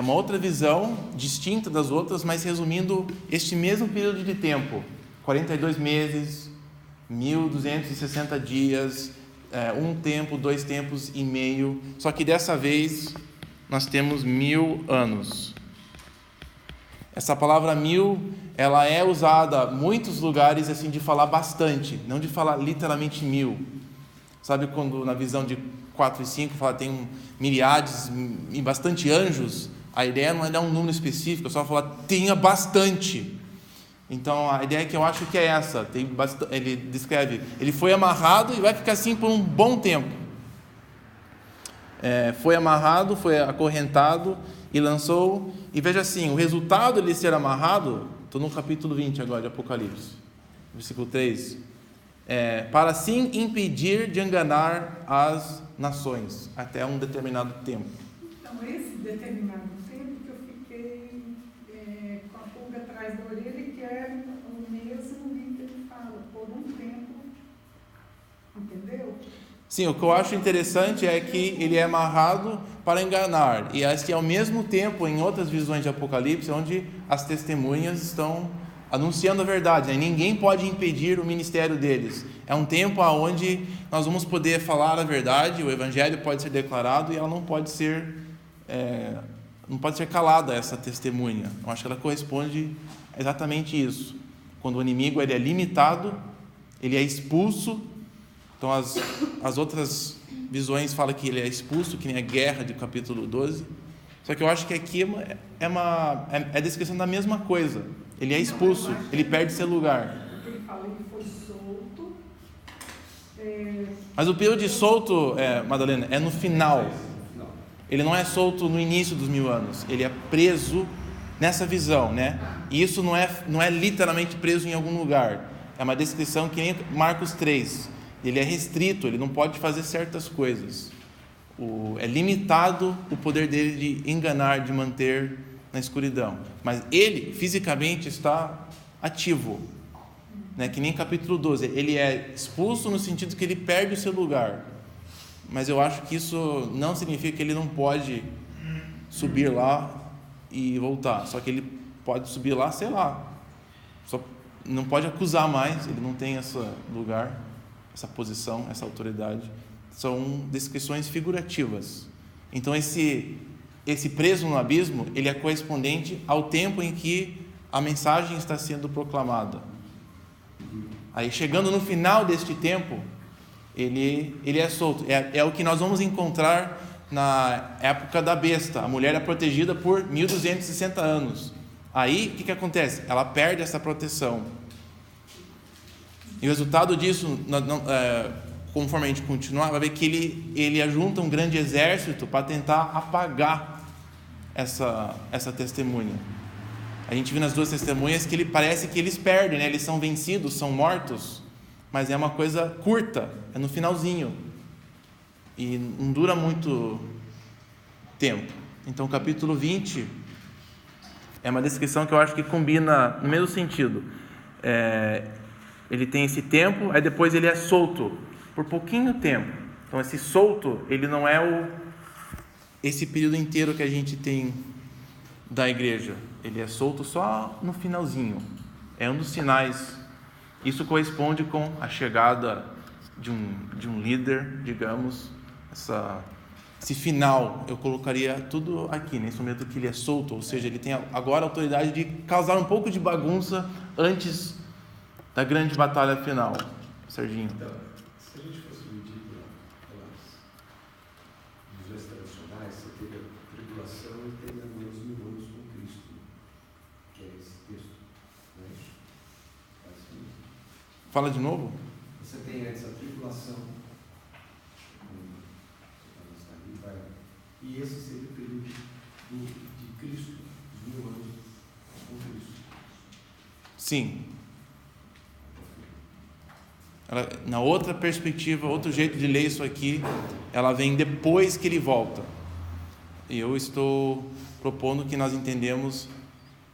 uma outra visão, distinta das outras, mas resumindo este mesmo período de tempo. 42 meses, 1260 dias, um tempo, 2 tempos e meio, só que dessa vez nós temos 1000 anos. Essa palavra 1000, ela é usada em muitos lugares assim de falar bastante, não de falar literalmente 1000. Sabe quando na visão de 4 e 5 fala tem milhares e bastante anjos? A ideia não é dar um número específico, é só falar tenha bastante. Então, a ideia que eu acho que é essa. Ele descreve, ele foi amarrado e vai ficar assim por um bom tempo. Foi amarrado, foi acorrentado e lançou. E veja assim, o resultado de ele ser amarrado, estou no capítulo 20 agora de Apocalipse, versículo 3. Para assim impedir de enganar as nações, até um determinado tempo. Então, esse determinado tempo que eu fiquei com a pulga atrás da orelha, que é o mesmo que ele fala, por um tempo, entendeu? Sim, o que eu acho interessante é que ele é amarrado para enganar, e assim, ao mesmo tempo, em outras visões de Apocalipse, onde as testemunhas estão anunciando a verdade, né? Ninguém pode impedir o ministério deles. É um tempo onde nós vamos poder falar a verdade, o evangelho pode ser declarado e ela não pode ser calada, essa testemunha. Eu acho que ela corresponde a exatamente isso. Quando o inimigo ele é limitado, ele é expulso. Então as outras visões falam que ele é expulso, que nem a guerra de capítulo 12. Só que eu acho que aqui é a descrição da mesma coisa. Ele é expulso, ele perde seu lugar. Ele fala, ele foi Mas o período de solto, Madalena, é no final. Ele não é solto no início dos 1000 anos. Ele é preso nessa visão, né? E isso não é literalmente preso em algum lugar. É uma descrição que nem Marcos 3. Ele é restrito, ele não pode fazer certas coisas. É limitado o poder dele de enganar, de manter na escuridão. Mas ele, fisicamente, está ativo. Né? Que nem capítulo 12. Ele é expulso no sentido que ele perde o seu lugar. Mas eu acho que isso não significa que ele não pode subir lá e voltar. Só que ele pode subir lá, sei lá. Só não pode acusar mais, ele não tem esse lugar, essa posição, essa autoridade. São descrições figurativas. Então esse preso no abismo, ele é correspondente ao tempo em que a mensagem está sendo proclamada. Aí chegando no final deste tempo, ele é solto. É o que nós vamos encontrar na época da besta. A mulher é protegida por 1260 anos. Aí, o que acontece? Ela perde essa proteção. E o resultado disso, conforme a gente continuar, vai ver que ele ajunta um grande exército para tentar apagar essa testemunha. A gente viu nas duas testemunhas que parece que eles perdem, né? Eles são vencidos, são mortos, mas é uma coisa curta, é no finalzinho. E não dura muito tempo. Então, o capítulo 20 é uma descrição que eu acho que combina no mesmo sentido. Ele tem esse tempo, aí depois ele é solto por pouquinho tempo. Então, esse solto, ele não é esse período inteiro que a gente tem da igreja. Ele é solto só no finalzinho. É um dos sinais. Isso corresponde com a chegada de um líder, digamos, esse final. Eu colocaria tudo aqui, nesse momento que ele é solto, ou seja, ele tem agora a autoridade de causar um pouco de bagunça antes da grande batalha final. Serginho. Então, se a gente fosse medir pelas visões tradicionais, você teve a tribulação e teve a 1000 anos com Cristo, que é esse texto, não é isso? Assim. Fala de novo? Você tem antes a tribulação, e esse seria o período de Cristo, os 1000 anos com Cristo. Sim. Na outra perspectiva, outro jeito de ler isso aqui, ela vem depois que ele volta. E eu estou propondo que nós entendemos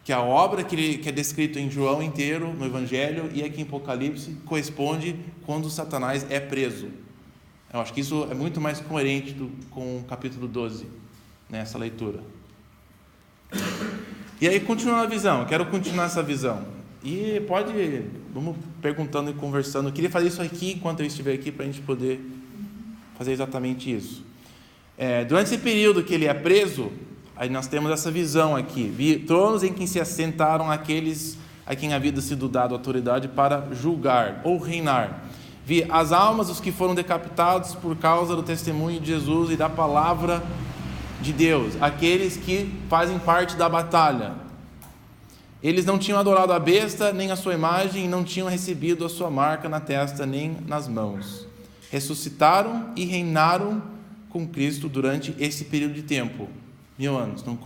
que a obra que é descrita em João inteiro, no Evangelho e aqui em Apocalipse, corresponde quando Satanás é preso. Eu acho que isso é muito mais coerente com o capítulo 12, nessa leitura. E aí, continuando a visão, eu quero continuar essa visão. E vamos perguntando e conversando. Eu queria fazer isso aqui enquanto eu estiver aqui, para a gente poder fazer exatamente isso. Durante esse período que ele é preso, aí nós temos essa visão aqui. Vi tronos em que se assentaram aqueles a quem havia sido dado autoridade para julgar ou reinar. Vi as almas dos que foram decapitados por causa do testemunho de Jesus e da palavra de Deus, aqueles que fazem parte da batalha. Eles não tinham adorado a besta, nem a sua imagem, e não tinham recebido a sua marca na testa, nem nas mãos. Ressuscitaram e reinaram com Cristo durante esse período de tempo, 1000 anos. Então,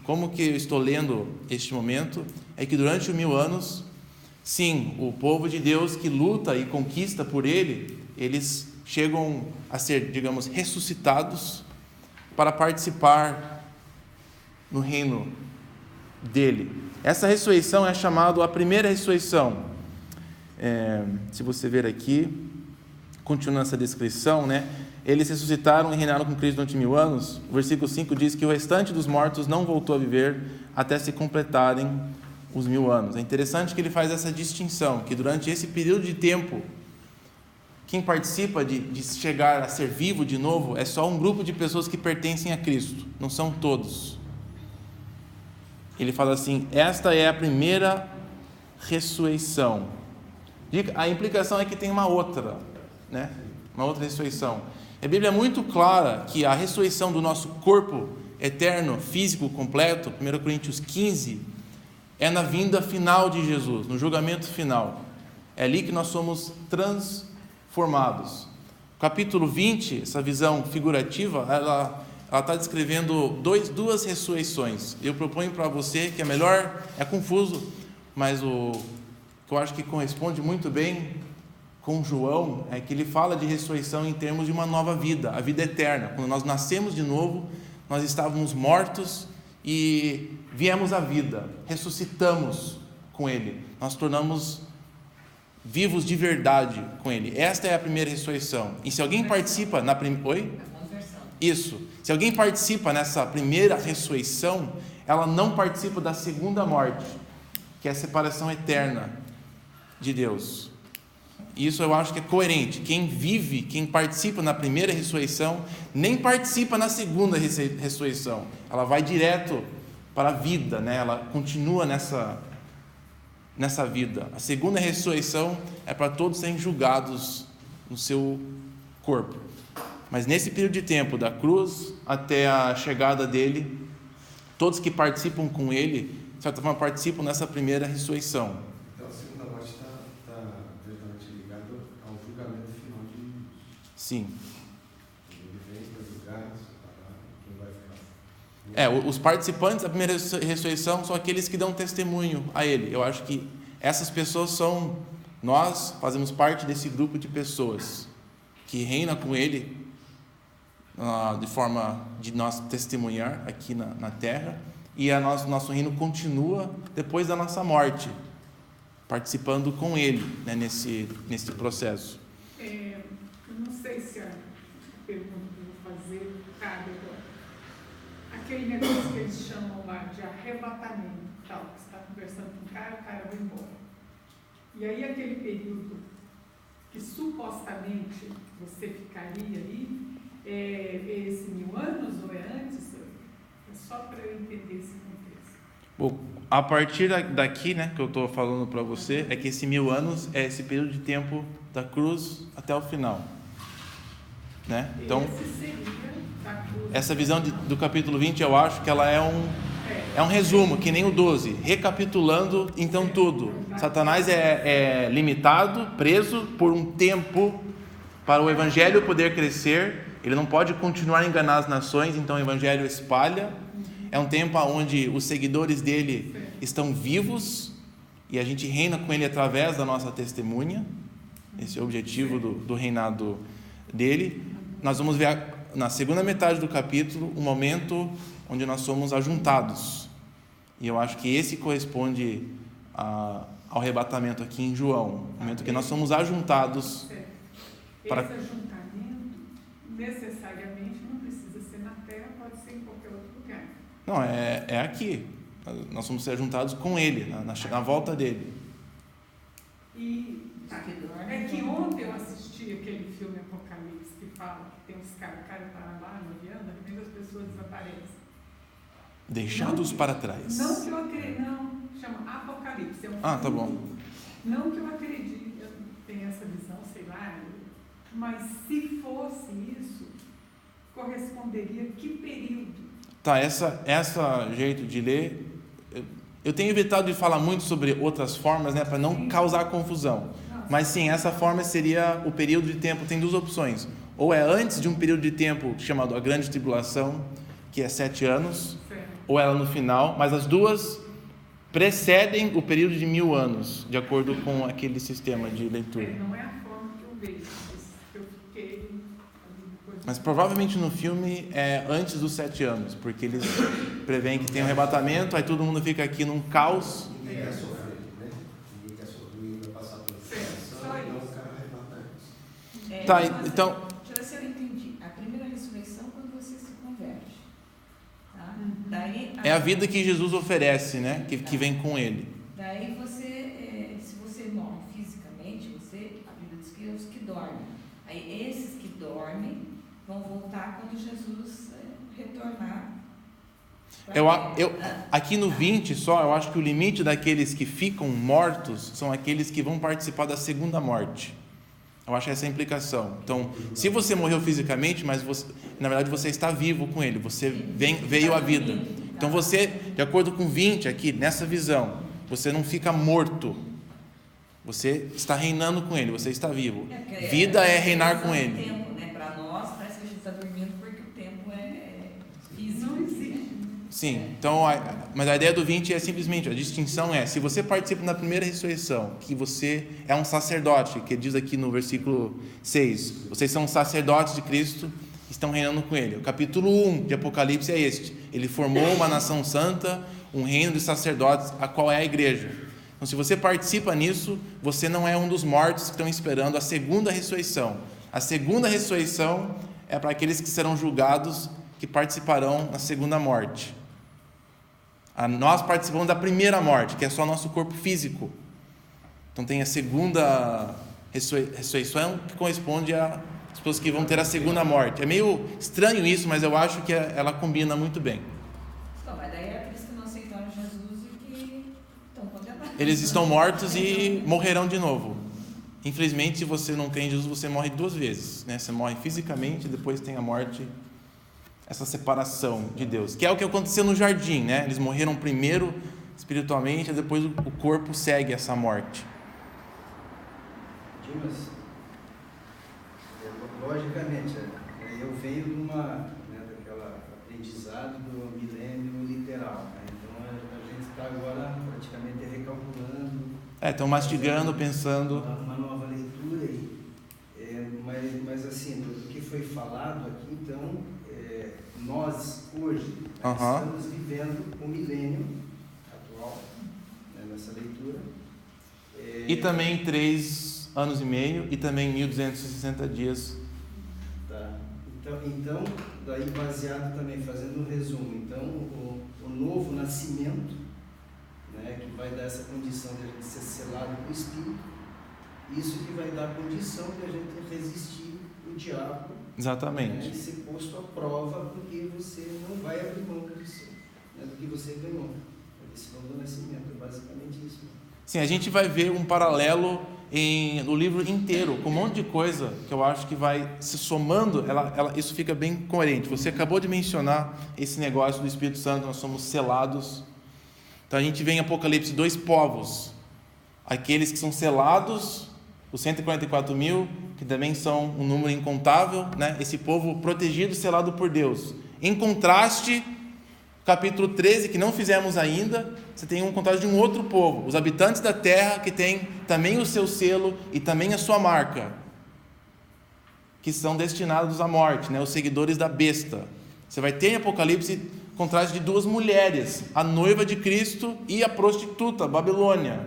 como que eu estou lendo este momento, é que durante os 1000 anos, sim, o povo de Deus que luta e conquista por ele, eles chegam a ser, digamos, ressuscitados para participar no reino dele. Essa ressurreição é chamada a primeira ressurreição. Se você ver aqui, continuando essa descrição, né? Eles ressuscitaram e reinaram com Cristo durante 1000 anos. O versículo 5 diz que o restante dos mortos não voltou a viver até se completarem os 1000 anos. É interessante que ele faz essa distinção, que durante esse período de tempo, quem participa de chegar a ser vivo de novo é só um grupo de pessoas que pertencem a Cristo, não são todos. Ele fala assim, esta é a primeira ressurreição. A implicação é que tem uma outra, né? Uma outra ressurreição. A Bíblia é muito clara que a ressurreição do nosso corpo eterno, físico, completo, 1 Coríntios 15, é na vinda final de Jesus, no julgamento final. É ali que nós somos transformados. capítulo 20, essa visão figurativa, ela está descrevendo duas ressurreições. Eu proponho para você que é confuso, mas o que eu acho que corresponde muito bem com João é que ele fala de ressurreição em termos de uma nova vida, a vida eterna. Quando nós nascemos de novo, nós estávamos mortos e viemos à vida, ressuscitamos com Ele, nós tornamos vivos de verdade com Ele. Esta é a primeira ressurreição. E se alguém participa na primeira... Oi? Isso. Se alguém participa nessa primeira ressurreição, ela não participa da segunda morte, que é a separação eterna de Deus. Isso eu acho que é coerente. Quem participa na primeira ressurreição, nem participa na segunda ressurreição. Ela vai direto para a vida, né? Ela continua nessa vida. A segunda ressurreição é para todos serem julgados no seu corpo. Mas nesse período de tempo, da cruz até a chegada dele, todos que participam com ele, de certa forma, participam nessa primeira ressurreição. Então a segunda morte está diretamente ligada ao julgamento final de Jesus. Sim. Ele vem para julgar, separar quem vai ficar. Os participantes da primeira ressurreição são aqueles que dão testemunho a ele. Eu acho que essas pessoas nós fazemos parte desse grupo de pessoas que reina com ele de forma de nós testemunhar aqui na terra, e nosso reino continua depois da nossa morte, participando com ele, né, nesse processo. Eu não sei se a pergunta que eu vou fazer cabe agora. Aquele negócio que eles chamam lá de arrebatamento, tal, que você está conversando com o cara vai embora. E aí aquele período que supostamente você ficaria ali, é esse 1000 anos ou é antes? É só para eu entender esse contexto. Bom, a partir daqui, né, que eu estou falando para você, é que esse 1000 anos é esse período de tempo da cruz até o final, né? Então, esse seria da cruz. Essa visão do capítulo 20, eu acho que ela é um resumo, que nem o 12, recapitulando então tudo. Satanás é limitado, preso por um tempo para o evangelho poder crescer. Ele não pode continuar a enganar as nações, então o evangelho espalha. É um tempo onde os seguidores dele estão vivos e a gente reina com ele através da nossa testemunha. Esse é o objetivo do reinado dele. Nós vamos ver na segunda metade do capítulo um momento onde nós somos ajuntados. E eu acho que esse corresponde ao arrebatamento aqui em João, o momento que nós somos ajuntados. Esse ajuntamento necessariamente não precisa ser na Terra, pode ser em qualquer outro lugar. Não, é aqui. Nós vamos ser ajuntados com ele, na volta dele. E é que ontem eu assisti aquele filme Apocalipse que fala que tem uns caras, o cara está lá no avião, as primeiras pessoas desaparecem. Deixados para trás. Não que eu acredite, não, chama Apocalipse. É um filme. Tá bom. Não que eu acredite, eu tenho essa visão, sei lá, mas se fosse isso, corresponderia a que período? Tá, essa jeito de ler, eu tenho evitado de falar muito sobre outras formas, né, para não causar confusão. Mas sim, essa forma seria o período de tempo. Tem duas opções: ou é antes de um período de tempo chamado a Grande Tribulação, que é 7 anos, ou ela no final, mas as duas precedem o período de 1000 anos, de acordo com aquele sistema de leitura. Não é a forma que eu vejo, eu fiquei... Mas provavelmente no filme é antes dos 7 anos, porque eles preveem que tem um arrebatamento, aí todo mundo fica aqui num caos. Ninguém quer sofrer, né? Ninguém quer sofrer, ninguém vai passar por situação, então o cara arrebata antes. Tá, então... Deixa eu ver se eu entendi. A primeira ressurreição é quando você se converte. Tá? Daí, É a vida que Jesus oferece, né? Que vem com ele. Daí você, se você morre fisicamente, a Bíblia diz que os que dormem. Aí esses que dormem vão voltar quando Jesus retornar. Aqui no 20 só, eu acho que o limite daqueles que ficam mortos são aqueles que vão participar da segunda morte. Eu acho essa a implicação. Então, se você morreu fisicamente, mas na verdade você está vivo com ele, você veio à vida. Então você, de acordo com 20 aqui, nessa visão, você não fica morto. Você está reinando com ele, você está vivo. Vida é reinar com ele. Tempo, né? Sim, então, mas a ideia do 20 é simplesmente, a distinção é, se você participa na primeira ressurreição, que você é um sacerdote, que diz aqui no versículo 6, vocês são sacerdotes de Cristo, estão reinando com Ele. O capítulo 1 de Apocalipse é este, Ele formou uma nação santa, um reino de sacerdotes, a qual é a igreja. Então, se você participa nisso, você não é um dos mortos que estão esperando a segunda ressurreição. A segunda ressurreição é para aqueles que serão julgados, que participarão na segunda morte. Nós participamos da primeira morte, que é só nosso corpo físico. Então tem a segunda ressurreição, que corresponde às pessoas que vão ter a segunda morte. É meio estranho isso, mas eu acho que ela combina muito bem. Não, mas daí é aqueles que não aceitaram Jesus e que estão condenados. Eles estão mortos e morrerão de novo. Infelizmente, se você não crê em Jesus, você morre 2 vezes, né? Você morre fisicamente e depois tem a morte, essa separação de Deus, que é o que aconteceu no jardim, né? Eles morreram primeiro espiritualmente, e depois o corpo segue essa morte. Dimas, logicamente, eu venho daquela aprendizado do milênio literal, né? Então a gente está agora praticamente recalculando. Estão mastigando, pensando. Uma nova leitura aí. Mas assim, do que foi falado aqui, então, nós hoje estamos vivendo o milênio atual, né, nessa leitura. E também 3 anos e meio e também 1260 dias. Tá. Então, daí baseado também, fazendo um resumo, então o novo nascimento, né, que vai dar essa condição de a gente ser selado com o Espírito, isso que vai dar a condição de a gente resistir o diabo. Exatamente. Né, e ser posto à prova, porque você não vai abrir mão disso, né, do que você ganhou. Esse novo nascimento, é basicamente isso. Sim, a gente vai ver um paralelo no livro inteiro, com um monte de coisa que eu acho que vai se somando, isso fica bem coerente. Você acabou de mencionar esse negócio do Espírito Santo, nós somos selados. Então a gente vê em Apocalipse 2 povos, aqueles que são selados, os 144 mil, que também são um número incontável, né? Esse povo protegido, selado por Deus. Em contraste, capítulo 13, que não fizemos ainda, você tem um contraste de um outro povo, os habitantes da terra, que tem também o seu selo e também a sua marca, que são destinados à morte, né? Os seguidores da besta. Você vai ter em Apocalipse contraste de 2 mulheres, a noiva de Cristo e a prostituta, Babilônia.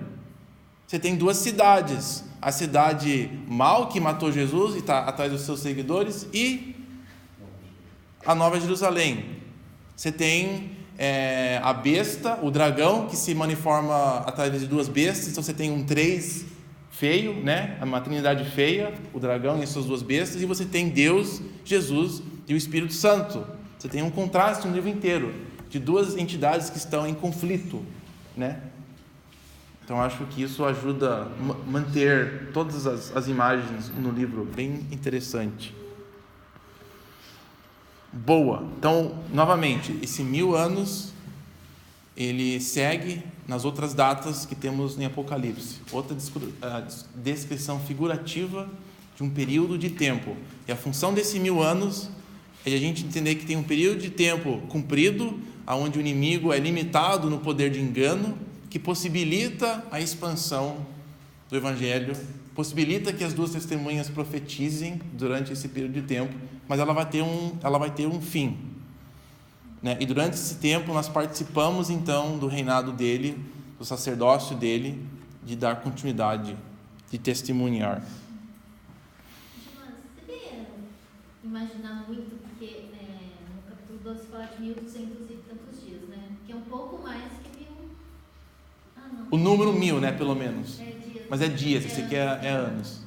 Você tem 2 cidades, a cidade mal que matou Jesus e está atrás dos seus seguidores, e a Nova Jerusalém. Você tem a besta, o dragão, que se maniforma através de 2 bestas. Então você tem um 3 feio, né? Uma trindade feia, o dragão e as suas 2 bestas, e você tem Deus, Jesus e o Espírito Santo. Você tem um contraste no livro inteiro de 2 entidades que estão em conflito, né? Então acho que isso ajuda a manter todas as imagens no livro, bem interessante. Boa. Então, novamente, esse 1000 anos, ele segue nas outras datas que temos em Apocalipse. Outra descrição figurativa de um período de tempo. E a função desse 1000 anos é a gente entender que tem um período de tempo cumprido, onde o inimigo é limitado no poder de engano, que possibilita a expansão do Evangelho, possibilita que as 2 testemunhas profetizem durante esse período de tempo, mas ela vai ter um fim, né? E durante esse tempo nós participamos então do reinado dele, do sacerdócio dele, de dar continuidade, de testemunhar. Mas você queria imaginar muito, porque no capítulo 12 fala de 1200 e tantos dias, né? Que é um pouco mais que 1000. Ah, não. O número 1000, né, pelo menos. É dias. Mas é dias, esse aqui é anos.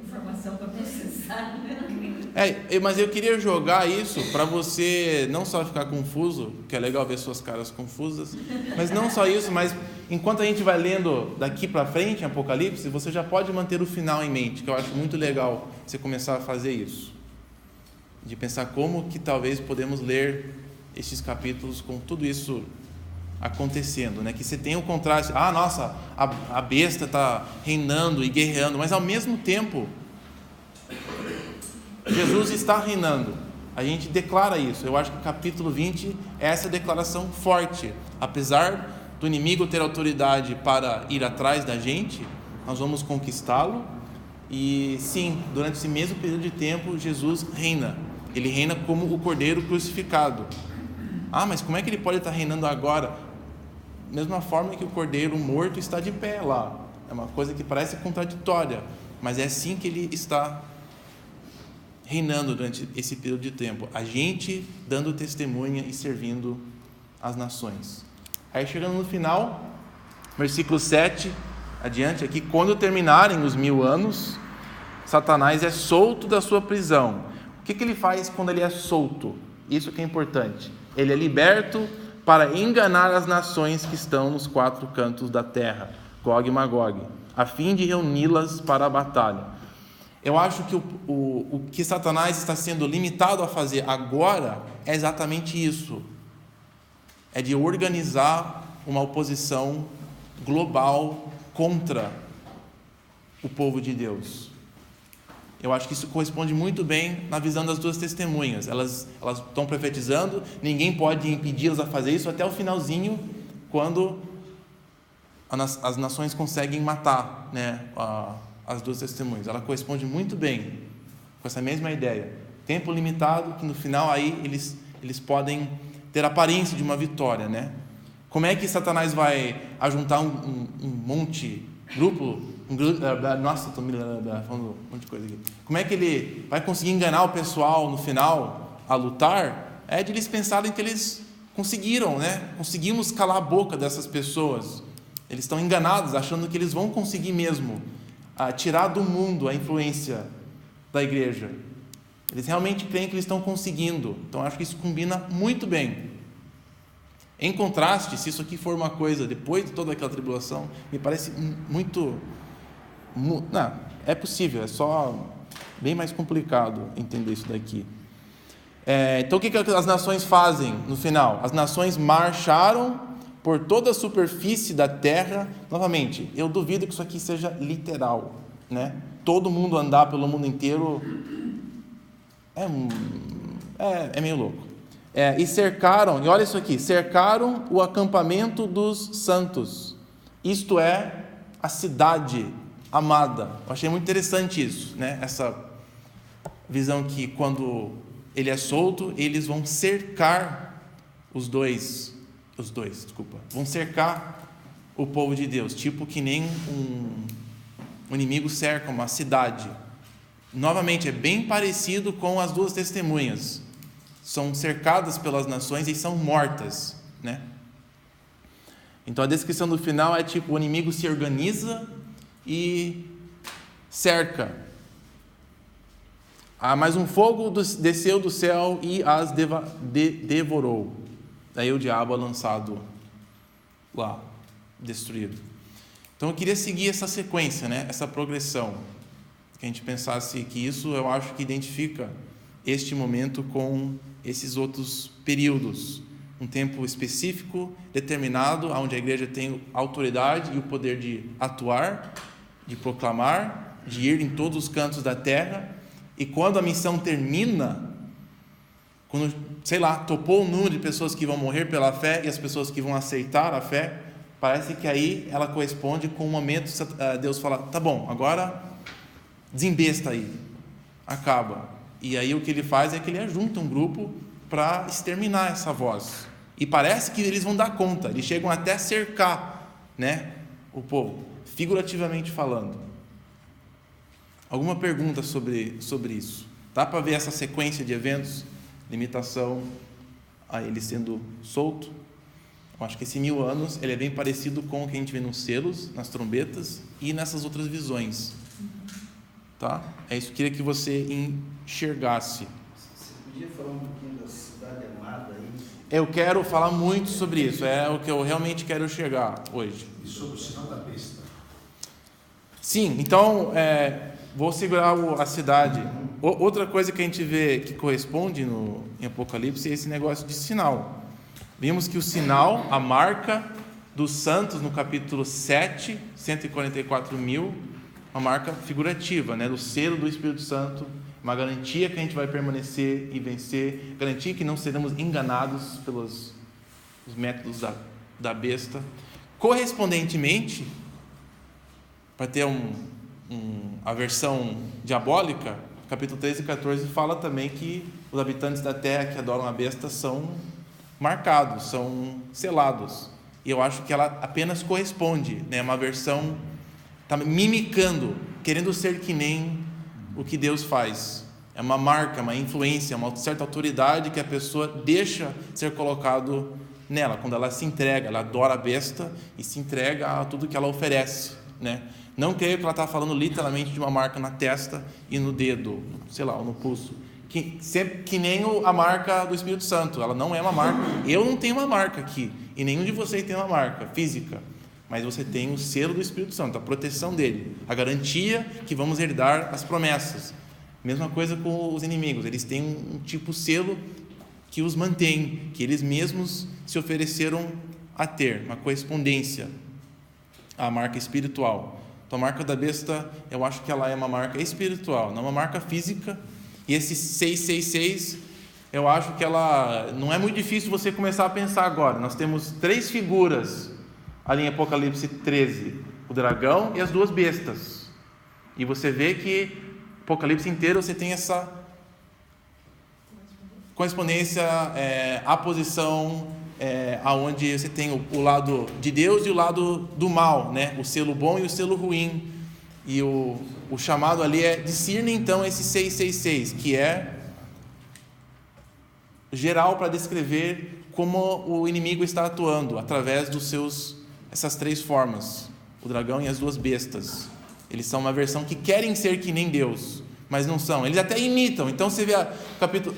Informação para processar, né? Mas eu queria jogar isso para você não só ficar confuso, que é legal ver suas caras confusas, mas não só isso, mas enquanto a gente vai lendo daqui para frente em Apocalipse, você já pode manter o final em mente, que eu acho muito legal você começar a fazer isso, de pensar como que talvez podemos ler estes capítulos com tudo isso acontecendo, né? Que você tem o contraste, nossa, a besta está reinando e guerreando, mas ao mesmo tempo Jesus está reinando. A gente declara isso. Eu acho que o capítulo 20 é essa declaração forte. Apesar do inimigo ter autoridade para ir atrás da gente, nós vamos conquistá-lo. E sim, durante esse mesmo período de tempo, Jesus reina. Ele reina como o Cordeiro crucificado. Ah, mas como é que ele pode estar reinando agora? Da mesma forma que o Cordeiro morto está de pé lá. É uma coisa que parece contraditória, mas é assim que ele está reinando durante esse período de tempo. A gente dando testemunha e servindo as nações. Aí chegando no final, versículo 7, adiante aqui, quando terminarem os 1000 anos, Satanás é solto da sua prisão. O que ele faz quando ele é solto? Isso que é importante. Ele é liberto para enganar as nações que estão nos 4 cantos da terra, Gog e Magog, a fim de reuni-las para a batalha. Eu acho que o que Satanás está sendo limitado a fazer agora é exatamente isso. É de organizar uma oposição global contra o povo de Deus. Eu acho que isso corresponde muito bem na visão das 2 testemunhas. Elas estão profetizando, ninguém pode impedi-las a fazer isso até o finalzinho, quando as nações conseguem matar, né, as 2 testemunhas. Ela corresponde muito bem com essa mesma ideia. Tempo limitado, que no final aí eles podem ter a aparência de uma vitória, né? Como é que Satanás vai ajuntar um grupo, nossa, estou me falando um monte de coisa aqui. Como é que ele vai conseguir enganar o pessoal no final a lutar? É de eles pensarem que eles conseguiram, né? Conseguimos calar a boca dessas pessoas. Eles estão enganados, achando que eles vão conseguir mesmo tirar do mundo a influência da igreja. Eles realmente creem que eles estão conseguindo. Então acho que isso combina muito bem. Em contraste, se isso aqui for uma coisa depois de toda aquela tribulação, me parece muito... Não, é possível, é só bem mais complicado entender isso daqui. Então o que as nações fazem no final? As nações marcharam por toda a superfície da terra. Novamente, eu duvido que isso aqui seja literal, né? Todo mundo andar pelo mundo inteiro é meio louco. E cercaram, e olha isso aqui, cercaram o acampamento dos santos, isto é, a cidade amada. Eu achei muito interessante isso, né? Essa visão que quando ele é solto, eles vão cercar vão cercar o povo de Deus, tipo que nem um inimigo cerca uma cidade. Novamente, é bem parecido com as 2 testemunhas. São cercadas pelas nações e são mortas, né? Então a descrição do final é tipo, o inimigo se organiza e cerca. Mas um fogo desceu do céu e as devorou. Daí o diabo é lançado lá, destruído. Então eu queria seguir essa sequência, né? Essa progressão. Que a gente pensasse que isso, eu acho que identifica este momento com esses outros períodos. Um tempo específico, determinado, onde a igreja tem a autoridade e o poder de atuar, de proclamar, de ir em todos os cantos da terra. E quando a missão termina, quando, topou o número de pessoas que vão morrer pela fé e as pessoas que vão aceitar a fé, parece que aí ela corresponde com o momento que Deus fala, tá bom, agora desembesta aí, acaba. E aí o que ele faz é que ele ajunta um grupo para exterminar essa voz. E parece que eles vão dar conta, eles chegam até cercar, né, o povo, figurativamente falando. Alguma pergunta sobre isso? Dá para ver essa sequência de eventos? Limitação a ele sendo solto. Eu acho que esse 1000 anos ele é bem parecido com o que a gente vê nos selos, nas trombetas e nessas outras visões. Tá? É isso que eu queria que você enxergasse. Você podia falar um pouquinho da cidade amada aí? Eu quero falar muito sobre isso, é o que eu realmente quero chegar hoje. E sobre o sinal da besta? Sim, então, vou segurar a cidade. Outra coisa que a gente vê que corresponde em Apocalipse é esse negócio de sinal. Vimos que o sinal, a marca dos santos no capítulo 7, 144 mil, uma marca figurativa, né, do selo do Espírito Santo uma garantia que a gente vai permanecer e vencer, garantia que não seremos enganados pelos os métodos da besta. Correspondentemente, para ter a versão diabólica, capítulo 13 e 14 fala também que os habitantes da terra que adoram a besta são marcados, são selados. E eu acho que ela apenas corresponde, né? Uma versão, está mimicando, querendo ser que nem o que Deus faz. É uma marca, uma influência, uma certa autoridade que a pessoa deixa ser colocado nela, quando ela se entrega, ela adora a besta e se entrega a tudo que ela oferece, né? Não creio que ela está falando literalmente de uma marca na testa e no dedo, sei lá, ou no pulso, que nem a marca do Espírito Santo. Ela não é uma marca. Eu não tenho uma marca aqui, e nenhum de vocês tem uma marca física, mas você tem o selo do Espírito Santo, a proteção dele, a garantia que vamos herdar as promessas. Mesma coisa com os inimigos, eles têm um tipo selo que os mantém, que eles mesmos se ofereceram a ter, uma correspondência à marca espiritual. Então a marca da besta, eu acho que ela é uma marca espiritual, não uma marca física. E esse 666, eu acho que ela não é muito difícil você começar a pensar agora. Nós temos 3 figuras ali em Apocalipse 13, o dragão e as 2 bestas. E você vê que Apocalipse inteiro você tem essa correspondência à posição aonde você tem o lado de Deus e o lado do mal, né? O selo bom e o selo ruim. E o chamado ali discerne então esse 666, que é geral para descrever como o inimigo está atuando através essas 3 formas, o dragão e as 2 bestas. Eles são uma versão que querem ser que nem Deus, mas não são. Eles até imitam. Então você vê o capítulo...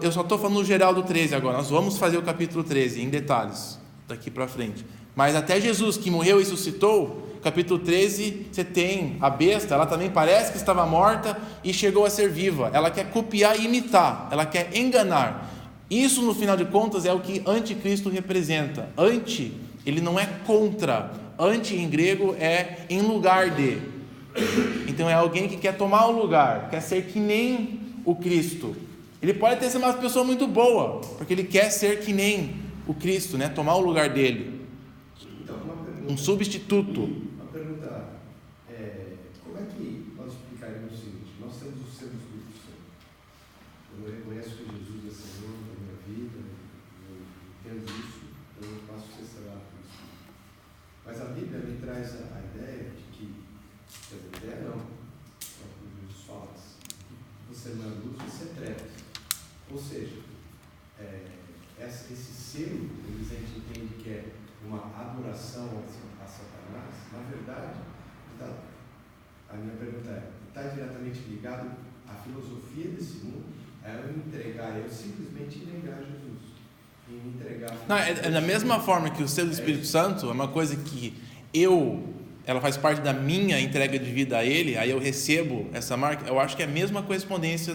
Eu só estou falando no geral do 13 agora. Nós vamos fazer o capítulo 13 em detalhes daqui para frente. Mas até Jesus, que morreu e ressuscitou, capítulo 13, você tem a besta, ela também parece que estava morta e chegou a ser viva. Ela quer copiar e imitar, ela quer enganar. Isso, no final de contas, é o que anticristo representa. Anti, ele não é contra. Anti, em grego, é em lugar de. Então é alguém que quer tomar o lugar, quer ser que nem o Cristo. Ele pode ter sido uma pessoa muito boa, porque ele quer ser que nem o Cristo, né? Tomar o lugar dele. Então, Um substituto. Uma pergunta, como é que nós explicaríamos o seguinte? Nós temos o selo do Espírito Santo. Eu reconheço que Jesus é Senhor da minha vida, eu entendo isso, eu passo a ser selado pelo Espírito. Mas a Bíblia me traz a ideia de que, quer dizer, ideia não, é o que Jesus fala, você não é luz, você é trevas. Ou seja, esse selo, a gente entende que é uma adoração a Satanás. Na verdade, a minha pergunta está diretamente ligado à filosofia desse mundo, eu simplesmente negar Jesus e me entregar. Não, é da mesma forma que o selo do Espírito Santo é uma coisa que ela faz parte da minha entrega de vida a Ele, aí eu recebo essa marca. Eu acho que é a mesma correspondência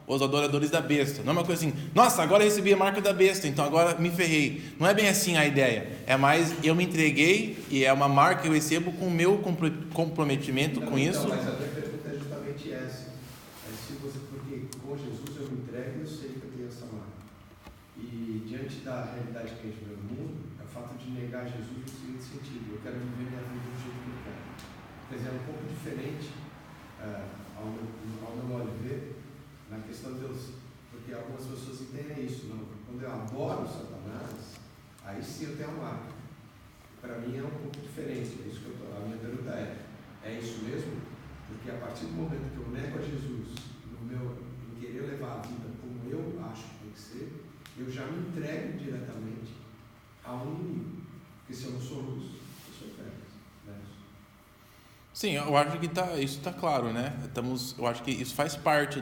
os adoradores da besta. Não é uma coisa assim, nossa, agora eu recebi a marca da besta, então agora me ferrei. Não é bem assim a ideia. É mais, eu me entreguei e é uma marca que eu recebo com o meu comprometimento com isso. Mas a minha pergunta é justamente essa. Porque com Jesus eu me entrego e eu sei que eu tenho essa marca. E diante da realidade que a gente vê no mundo, é o fato de negar Jesus no seguinte sentido: eu quero viver minha vida do jeito que eu quero. Quer dizer, é um pouco diferente ao meu modo de ver, na questão de Deus, porque algumas pessoas entendem isso. Não? Quando eu adoro Satanás, aí sim eu tenho a marca. Para mim é um pouco diferente. É isso que a minha pergunta é isso mesmo? Porque a partir do momento que eu nego a Jesus, em querer levar a vida como eu acho que tem que ser, eu já me entrego diretamente a um inimigo. Porque se eu não sou luz, eu sou trevas. Né? Sim, eu acho que isso está claro, né? Eu acho que isso faz parte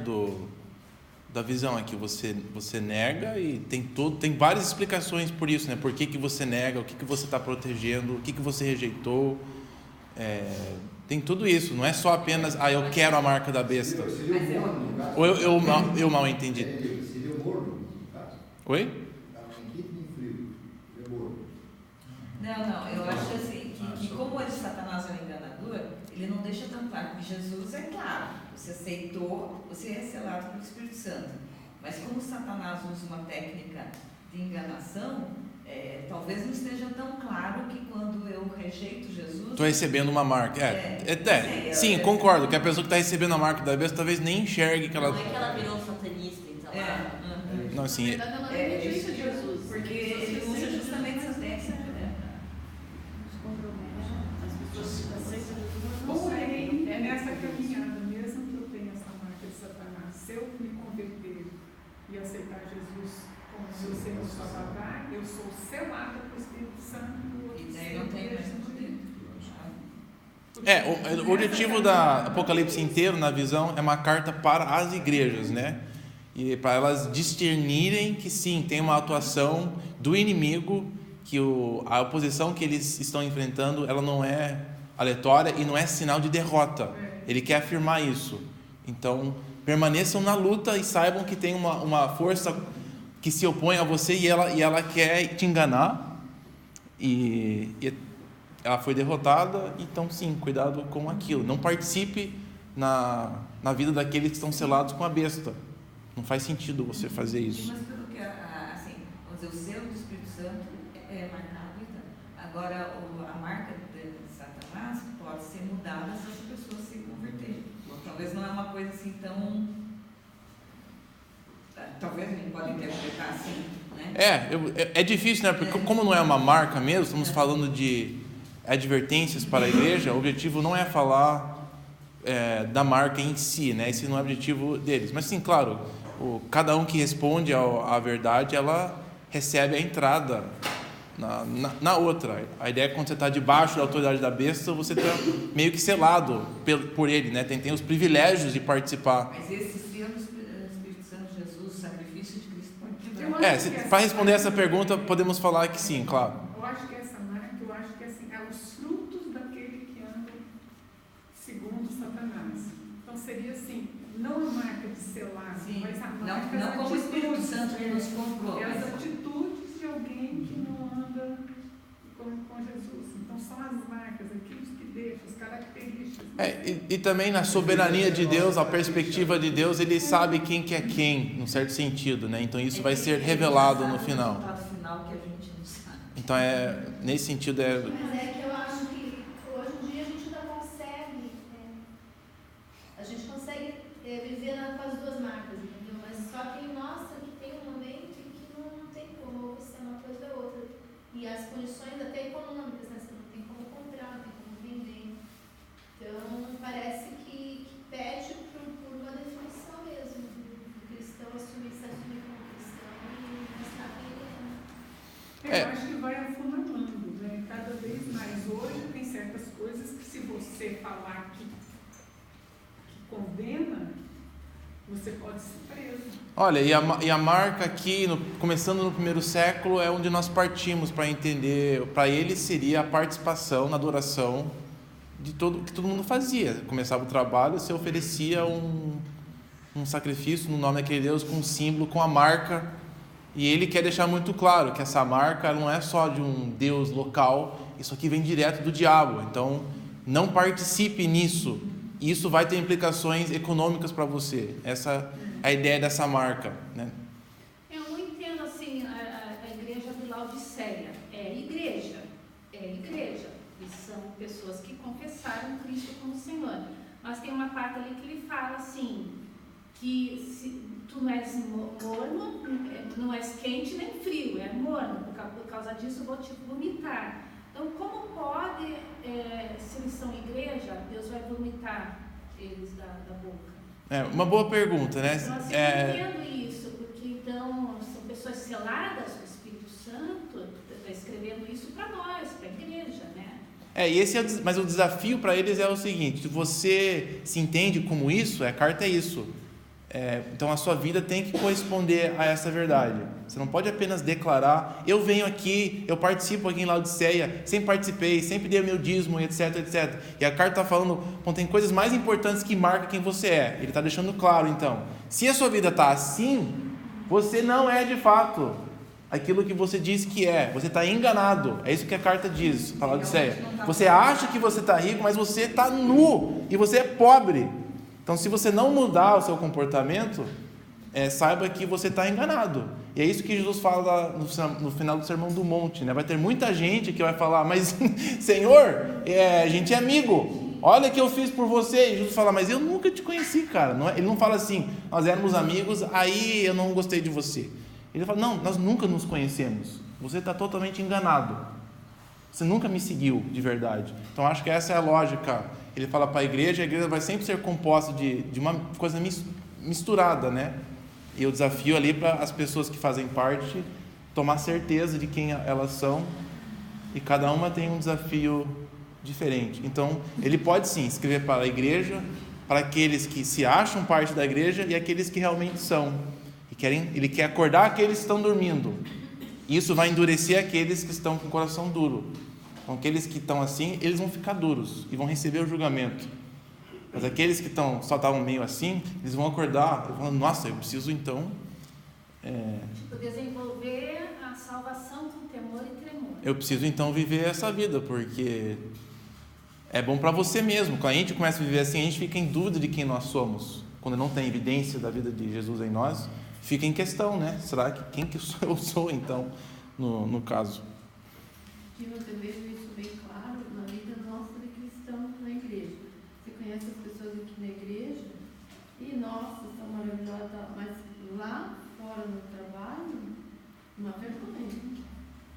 da visão aqui. Você nega e tem várias explicações por isso, né? Por que você nega, o que você está protegendo, o que você rejeitou. Tem tudo isso, não é só apenas, eu quero a marca da besta. Seria o morno, no caso. Ou eu mal entendi. Seria o morno, no caso. Oi? Estava em quente e frio. Seria o morno. Não, eu acho assim, que como ele Satanás é um enganador, ele não deixa tão claro que Jesus é claro. você aceitou, você é selado pelo Espírito Santo. Mas como Satanás usa uma técnica de enganação, talvez não esteja tão claro que quando eu rejeito Jesus... Estou recebendo uma marca. Sim, concordo, que a pessoa que está recebendo a marca da besta talvez nem enxergue que ela... Não é que ela virou satanista, então. Não, assim... Na verdade, ela não rejeita Jesus. Porque ele usa justamente essa técnica, né? Porém, é nessa caminhada, mesmo que eu tenha essa marca de Satanás, se eu me converter e aceitar Jesus como meu Senhor Salvador, eu sou selada pelo Espírito Santo. E daí não tem mais poder. O objetivo da Apocalipse inteiro, na visão, é uma carta para as igrejas, né? E para elas discernirem que sim, tem uma atuação do inimigo, que a oposição que eles estão enfrentando, ela não é aleatória e não é sinal de derrota. Ele quer afirmar isso. Então, permaneçam na luta e saibam que tem uma força que se opõe a você e ela quer te enganar. E ela foi derrotada, então sim, cuidado com aquilo. Não participe na vida daqueles que estão selados com a besta. Não faz sentido você fazer isso. Mas pelo que, assim, vamos dizer, o selo do Espírito Santo é marcado, então. Agora, a marca de Satanás pode ser mudada se essa pessoa se converter. Talvez não é uma coisa assim tão... Talvez a gente pode interpretar assim, né? É difícil, né? Porque como não é uma marca mesmo, estamos falando de advertências para a igreja, o objetivo não é falar da marca em si, né? Esse não é o objetivo deles. Mas sim, claro, cada um que responde à verdade, ela recebe a entrada na outra. A ideia é que quando você está debaixo da autoridade da besta, você está meio que selado por ele, né? Tem os privilégios de participar. Mas esse selo do Espírito Santo, Jesus, o sacrifício de Cristo pode quebrar. Para responder essa pergunta, podemos falar que sim, claro. Eu acho que essa marca, assim, é os frutos daquele que anda segundo Satanás. Então seria assim, não a marca de selar, Sim. mas a marca Não como o Espírito Santo que nos comprou. É as atitudes de alguém que não anda com Jesus. Então são as marcas, aquilo que deixa, as características. E também na soberania de Deus, a perspectiva de Deus, ele sabe quem que é quem, num certo sentido, né? Então isso vai ser revelado no final. O resultado final que a gente não sabe. Então nesse sentido Mas é que eu acho que hoje em dia a gente ainda consegue viver com as duas marcas, entendeu? Mas só que mostra que tem um momento em que não tem como você é uma coisa ou outra. E as condições até econômicas, né? Você não tem como comprar, não tem como vender. Então parece que pede por uma definição mesmo do cristão se assumir como cristão e mostrar quem ele é. Eu acho que vai afunilando, né? Cada vez mais. Hoje tem certas coisas que se você falar que condena, você pode ser preso. Olha, e a marca aqui, começando no primeiro século, é onde nós partimos para entender, para ele seria a participação na adoração de que todo mundo fazia. Começava o trabalho, você oferecia um sacrifício no nome daquele Deus, com um símbolo, com a marca, e ele quer deixar muito claro que essa marca não é só de um Deus local, isso aqui vem direto do diabo, então não participe nisso. Isso vai ter implicações econômicas para você. Essa é a ideia dessa marca, né? Eu não entendo assim a igreja de Laodiceia. É igreja. E são pessoas que confessaram Cristo como Senhor. Mas tem uma parte ali que ele fala assim, que se tu não és morno, não és quente nem frio, é morno. Por causa disso eu vou te vomitar. Então, como pode, se eles são igreja, Deus vai vomitar eles da boca? Uma boa pergunta, né? Então, assim, eu entendo isso, porque então são pessoas seladas com o Espírito Santo, está escrevendo isso para nós, para a igreja, né? Mas o desafio para eles é o seguinte: se você se entende como isso, a carta é isso. Então a sua vida tem que corresponder a essa verdade. Você não pode apenas declarar: eu venho aqui, eu participo aqui em Laodiceia, sempre participei, sempre dei o meu dízimo, etc, etc. E a carta está falando, tem coisas mais importantes que marcam quem você é. Ele está deixando claro, então, se a sua vida está assim, você não é de fato aquilo que você diz que é. Você está enganado. É isso que a carta diz para Laodiceia. Você acha que você está rico, mas você está nu e você é pobre. Então, se você não mudar o seu comportamento, saiba que você está enganado. E é isso que Jesus fala no final do Sermão do Monte, né? Vai ter muita gente que vai falar, mas Senhor, a gente é amigo, olha o que eu fiz por você. E Jesus fala, mas eu nunca te conheci, cara. Ele não fala assim, nós éramos amigos, aí eu não gostei de você. Ele fala, não, nós nunca nos conhecemos, você está totalmente enganado, você nunca me seguiu de verdade. Então acho que essa é a lógica. Ele fala para a igreja vai sempre ser composta de uma coisa misturada, né? E o desafio ali para as pessoas que fazem parte tomar certeza de quem elas são, e cada uma tem um desafio diferente. Então ele pode sim escrever para a igreja, para aqueles que se acham parte da igreja e aqueles que realmente são, e ele quer acordar aqueles que estão dormindo. Isso vai endurecer aqueles que estão com o coração duro. Então, aqueles que estão assim, eles vão ficar duros e vão receber o julgamento. Mas aqueles que só estavam meio assim, eles vão acordar e vão, nossa, eu preciso então... desenvolver a salvação com temor e tremor. Eu preciso então viver essa vida, porque é bom para você mesmo. Quando a gente começa a viver assim, a gente fica em dúvida de quem nós somos. Quando não tem evidência da vida de Jesus em nós, fica em questão, né? Será que quem que eu sou então, no caso? Eu vejo isso bem claro na vida nossa de cristãos na igreja. Você conhece as pessoas aqui na igreja e, nossa, são maravilhosas, mas lá fora no trabalho, uma vergonha.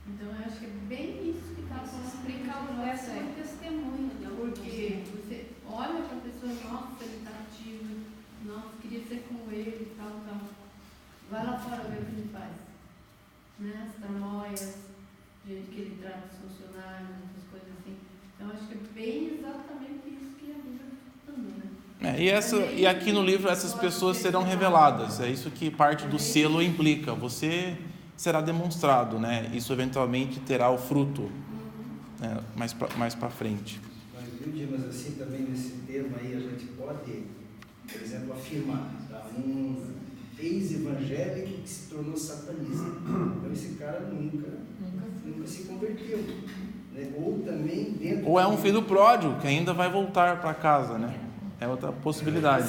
Então, eu acho que é bem isso que está falando. Explicar o resto é um testemunho de alguma coisa. Porque você olha para a pessoa, nossa, ele está ativo, nossa, queria ser com ele, tal. Vai lá fora ver o que ele faz. Né? As tramóias, do jeito que ele trata os funcionários, essas coisas assim. Então, acho que é bem exatamente isso que a Bíblia está falando, né? E aqui no livro essas pessoas serão reveladas. É isso que parte do selo implica. Você será demonstrado, né? Isso eventualmente terá o fruto, né? mais para frente. Mas assim, também nesse termo aí a gente pode, por exemplo, afirmar, tá? Um ex-evangélico que se tornou satanista. Então esse cara nunca se converteu, né? Ou também dentro... Ou é um filho pródigo que ainda vai voltar para casa, né? É outra possibilidade.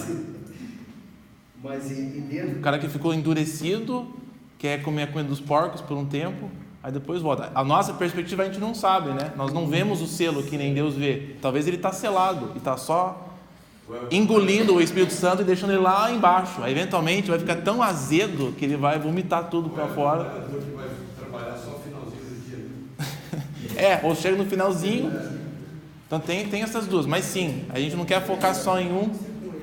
Mas e dentro... O cara que ficou endurecido, quer comer a comida dos porcos por um tempo, aí depois volta. A nossa perspectiva a gente não sabe, né? Nós não vemos o selo que nem Deus vê. Talvez ele está selado e está só engolindo o Espírito Santo e deixando ele lá embaixo. Aí eventualmente vai ficar tão azedo que ele vai vomitar tudo para fora. Vai trabalhar só o finalzinho do dia. Ou chega no finalzinho. Então tem essas duas. Mas sim, a gente não quer focar só em um.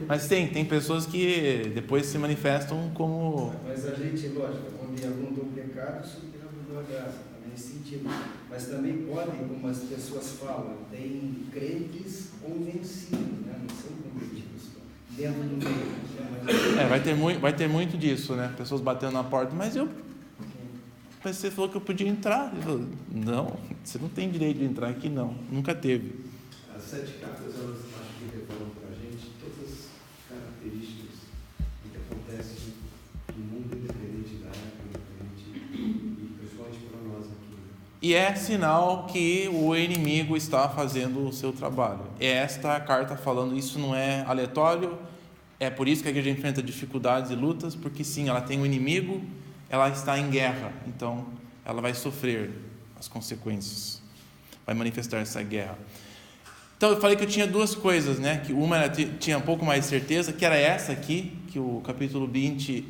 Mas tem pessoas que depois se manifestam como... Mas a gente, lógico, onde abundou o pecado, superabundou a graça, também nesse sentido. Mas também pode, como as pessoas falam, tem crentes convencidos, né? Não são convertidos, dentro do meio. Vai ter muito disso, né? Pessoas batendo na porta, mas você falou que eu podia entrar. Eu falei, não, você não tem direito de entrar aqui, não. Nunca teve. As 7 cartas, elas acho que revelam para a gente todas as características do que acontece no mundo independente da época, e principalmente para nós aqui. E é sinal que o inimigo está fazendo o seu trabalho. Esta carta falando, isso não é aleatório, é por isso que a igreja enfrenta dificuldades e lutas, porque sim, ela tem um inimigo, ela está em guerra, então ela vai sofrer as consequências, vai manifestar essa guerra. Então eu falei que eu tinha duas coisas, né? Que uma ela tinha um pouco mais de certeza, que era essa aqui, que o capítulo 20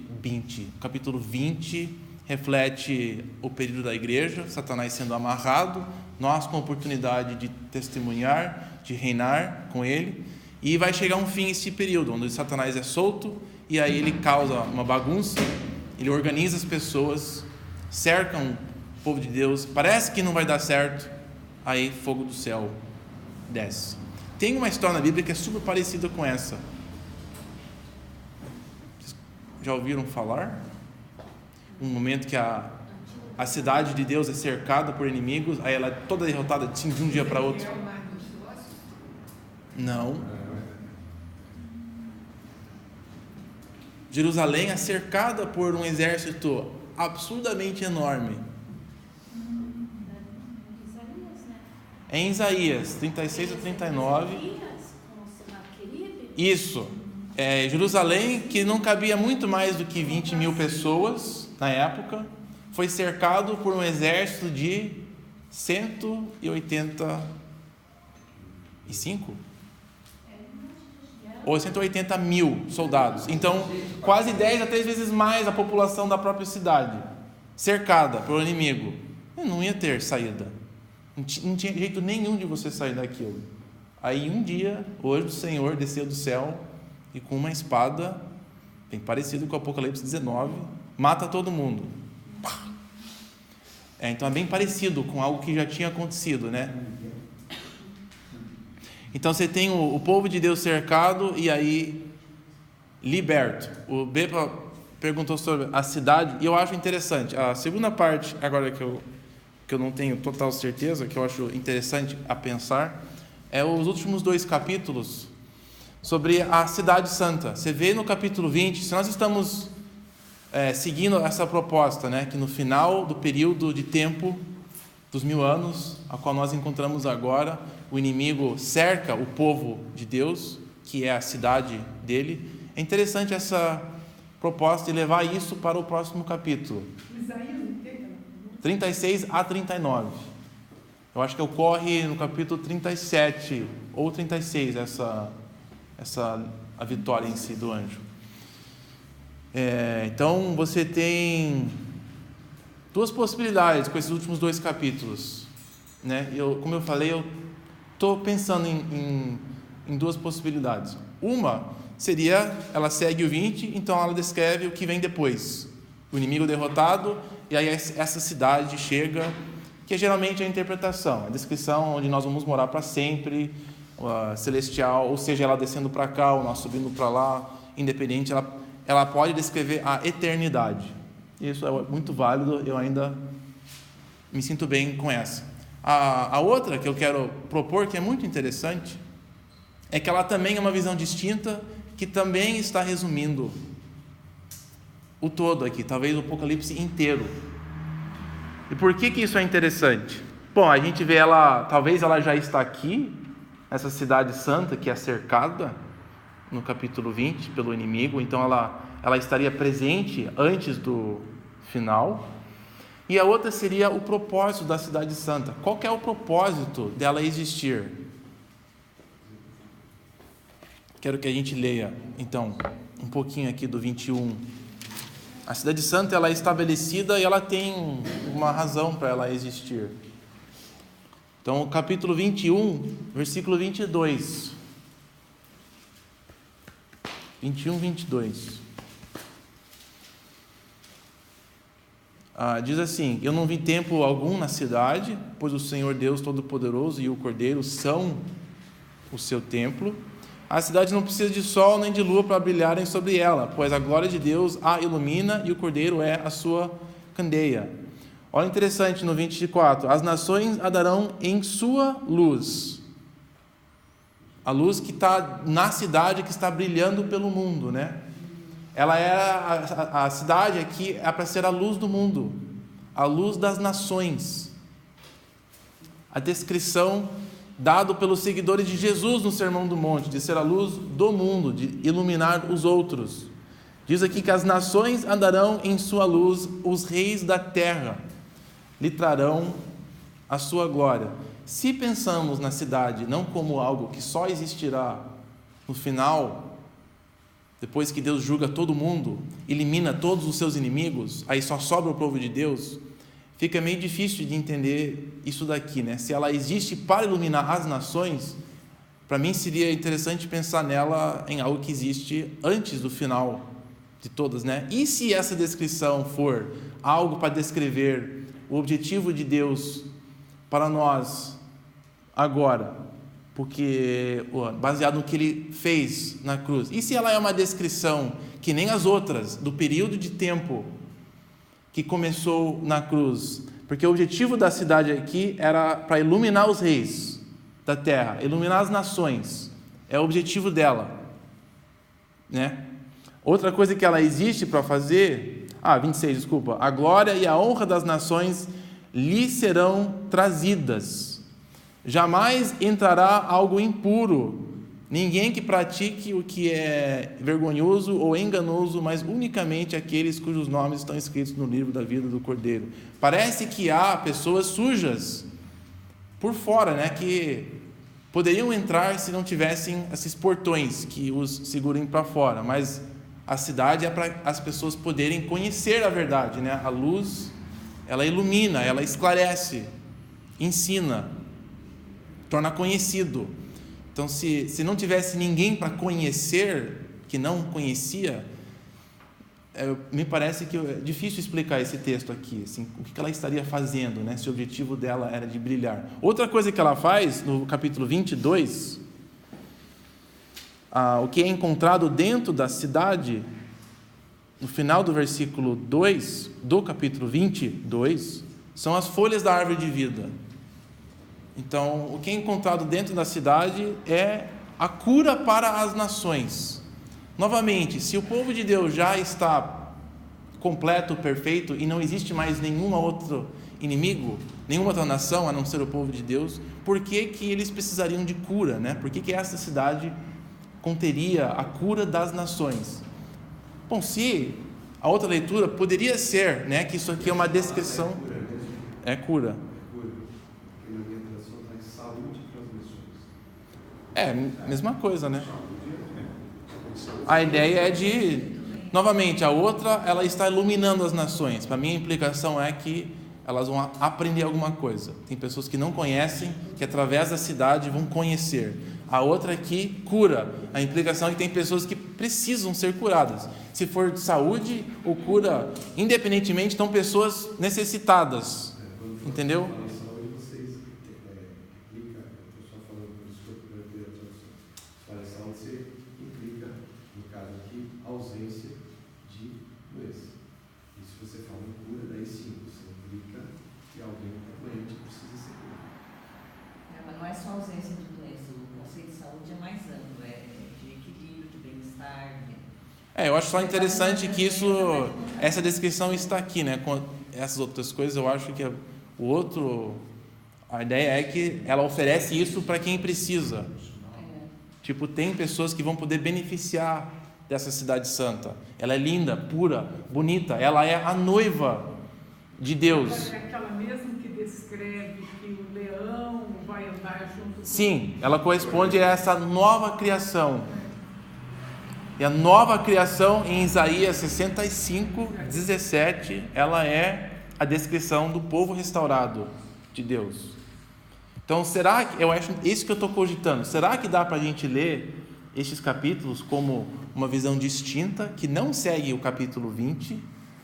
reflete o período da igreja, Satanás sendo amarrado, nós com a oportunidade de testemunhar, de reinar com ele, e vai chegar um fim esse período, onde Satanás é solto, e aí ele causa uma bagunça, ele organiza as pessoas, cercam o povo de Deus, parece que não vai dar certo, aí fogo do céu desce. Tem uma história na Bíblia que é super parecida com essa. Já ouviram falar? Um momento que a cidade de Deus é cercada por inimigos, aí ela é toda derrotada assim, de um dia para outro. Não. Jerusalém é cercada por um exército absurdamente enorme. É em Isaías 36 a 39. Isso. Jerusalém, que não cabia muito mais do que 20 mil pessoas na época, foi cercado por um exército de 185? Ou 180 mil soldados. Então, quase 10 a 3 vezes mais a população da própria cidade, cercada pelo inimigo. E não ia ter saída. Não tinha jeito nenhum de você sair daquilo. Aí um dia, o anjo do Senhor desceu do céu e com uma espada, bem parecido com o Apocalipse 19, mata todo mundo. Então é bem parecido com algo que já tinha acontecido, né? Então você tem o povo de Deus cercado e aí liberto. O Bepa perguntou sobre a cidade e eu acho interessante. A segunda parte, agora que eu não tenho total certeza, que eu acho interessante a pensar, é os últimos 2 capítulos sobre a cidade santa. Você vê no capítulo 20, se nós estamos seguindo essa proposta, né, que no final do período de tempo dos 1000 anos, a qual nós encontramos agora, o inimigo cerca o povo de Deus, que é a cidade dele. É interessante essa proposta de levar isso para o próximo capítulo. 36 a 39. Eu acho que ocorre no capítulo 37 ou 36 a vitória em si do anjo. Então você tem 2 possibilidades com esses últimos 2 capítulos, né? Como eu falei, eu estou pensando em 2 possibilidades. Uma seria, ela segue o 20, então ela descreve o que vem depois. O inimigo derrotado, e aí essa cidade chega, que é geralmente a interpretação, a descrição onde nós vamos morar para sempre, celestial, ou seja, ela descendo para cá, ou nós subindo para lá, independente, ela pode descrever a eternidade. Isso é muito válido, eu ainda me sinto bem com essa. A outra que eu quero propor, que é muito interessante, é que ela também é uma visão distinta, que também está resumindo o todo aqui, talvez o Apocalipse inteiro. E por que isso é interessante? Bom, a gente vê talvez ela já está aqui, essa cidade santa que é cercada, no capítulo 20, pelo inimigo, então ela estaria presente antes do final. E a outra seria o propósito da cidade santa. Qual que é o propósito dela existir? Quero que a gente leia, então, um pouquinho aqui do 21. A cidade santa, ela é estabelecida e ela tem uma razão para ela existir. Então, capítulo 21, versículo 22. 21, 22. Diz assim: eu não vi tempo algum na cidade, pois o Senhor Deus Todo-Poderoso e o Cordeiro são o seu templo. A cidade não precisa de sol nem de lua para brilharem sobre ela, pois a glória de Deus a ilumina e o Cordeiro é a sua candeia. Olha interessante no 24: as nações a darão em sua luz. A luz que está na cidade, que está brilhando pelo mundo, né? Ela a cidade aqui é para ser a luz do mundo, a luz das nações. A descrição dada pelos seguidores de Jesus no Sermão do Monte, de ser a luz do mundo, de iluminar os outros. Diz aqui que as nações andarão em sua luz, os reis da terra lhe trarão a sua glória. Se pensamos na cidade não como algo que só existirá no final, depois que Deus julga todo mundo, elimina todos os seus inimigos, aí só sobra o povo de Deus, fica meio difícil de entender isso daqui, né? Se ela existe para iluminar as nações, para mim seria interessante pensar nela em algo que existe antes do final de todas, né? E se essa descrição for algo para descrever o objetivo de Deus para nós agora, porque baseado no que ele fez na cruz, e se ela é uma descrição que nem as outras, do período de tempo que começou na cruz, porque o objetivo da cidade aqui era para iluminar os reis da terra, iluminar as nações, é o objetivo dela, né? Outra coisa que ela existe para fazer, 26, desculpa, a glória e a honra das nações lhe serão trazidas. Jamais entrará algo impuro Ninguém que pratique o que é vergonhoso ou enganoso, mas unicamente aqueles cujos nomes estão escritos no livro da vida do Cordeiro. Parece que há pessoas sujas por fora, né, que poderiam entrar se não tivessem esses portões que os segurem para fora, mas a cidade é para as pessoas poderem conhecer a verdade, né? A luz, ela ilumina, ela esclarece, ensina, torna conhecido. Então, se não tivesse ninguém para conhecer, que não conhecia, me parece que é difícil explicar esse texto aqui, assim, o que ela estaria fazendo, né, se o objetivo dela era de brilhar. Outra coisa que ela faz, no capítulo 22, o que é encontrado dentro da cidade, no final do versículo 2 do capítulo 22, são as folhas da árvore de vida. Então, o que é encontrado dentro da cidade é a cura para as nações. Novamente, se o povo de Deus já está completo, perfeito, e não existe mais nenhum outro inimigo, nenhuma outra nação a não ser o povo de Deus, por que que eles precisariam de cura, né? Por que que essa cidade conteria a cura das nações? Bom, se a outra leitura poderia ser, né, que isso aqui é uma descrição... É cura. Mesma coisa, né? A ideia é de, novamente, a outra, ela está iluminando as nações. Para mim, a implicação é que elas vão aprender alguma coisa. Tem pessoas que não conhecem, que através da cidade vão conhecer. A outra aqui cura. A implicação é que tem pessoas que precisam ser curadas. Se for de saúde ou cura, independentemente, estão pessoas necessitadas. Entendeu? Não é só a ausência de doença, o conceito de saúde é mais amplo, é de equilíbrio, de bem-estar. Eu acho só interessante que essa descrição está aqui, né? Com essas outras coisas, eu acho que a ideia é que ela oferece isso para quem precisa. Tipo, tem pessoas que vão poder beneficiar dessa cidade santa. Ela é linda, pura, bonita, ela é a noiva de Deus. É aquela mesmo que descreve que o leão vai andar junto com... Sim, ela corresponde a essa nova criação. E a nova criação em Isaías 65, 17, ela é a descrição do povo restaurado de Deus. Então, será que, eu acho isso que eu estou cogitando, será que dá para a gente ler estes capítulos como uma visão distinta, que não segue o capítulo 20,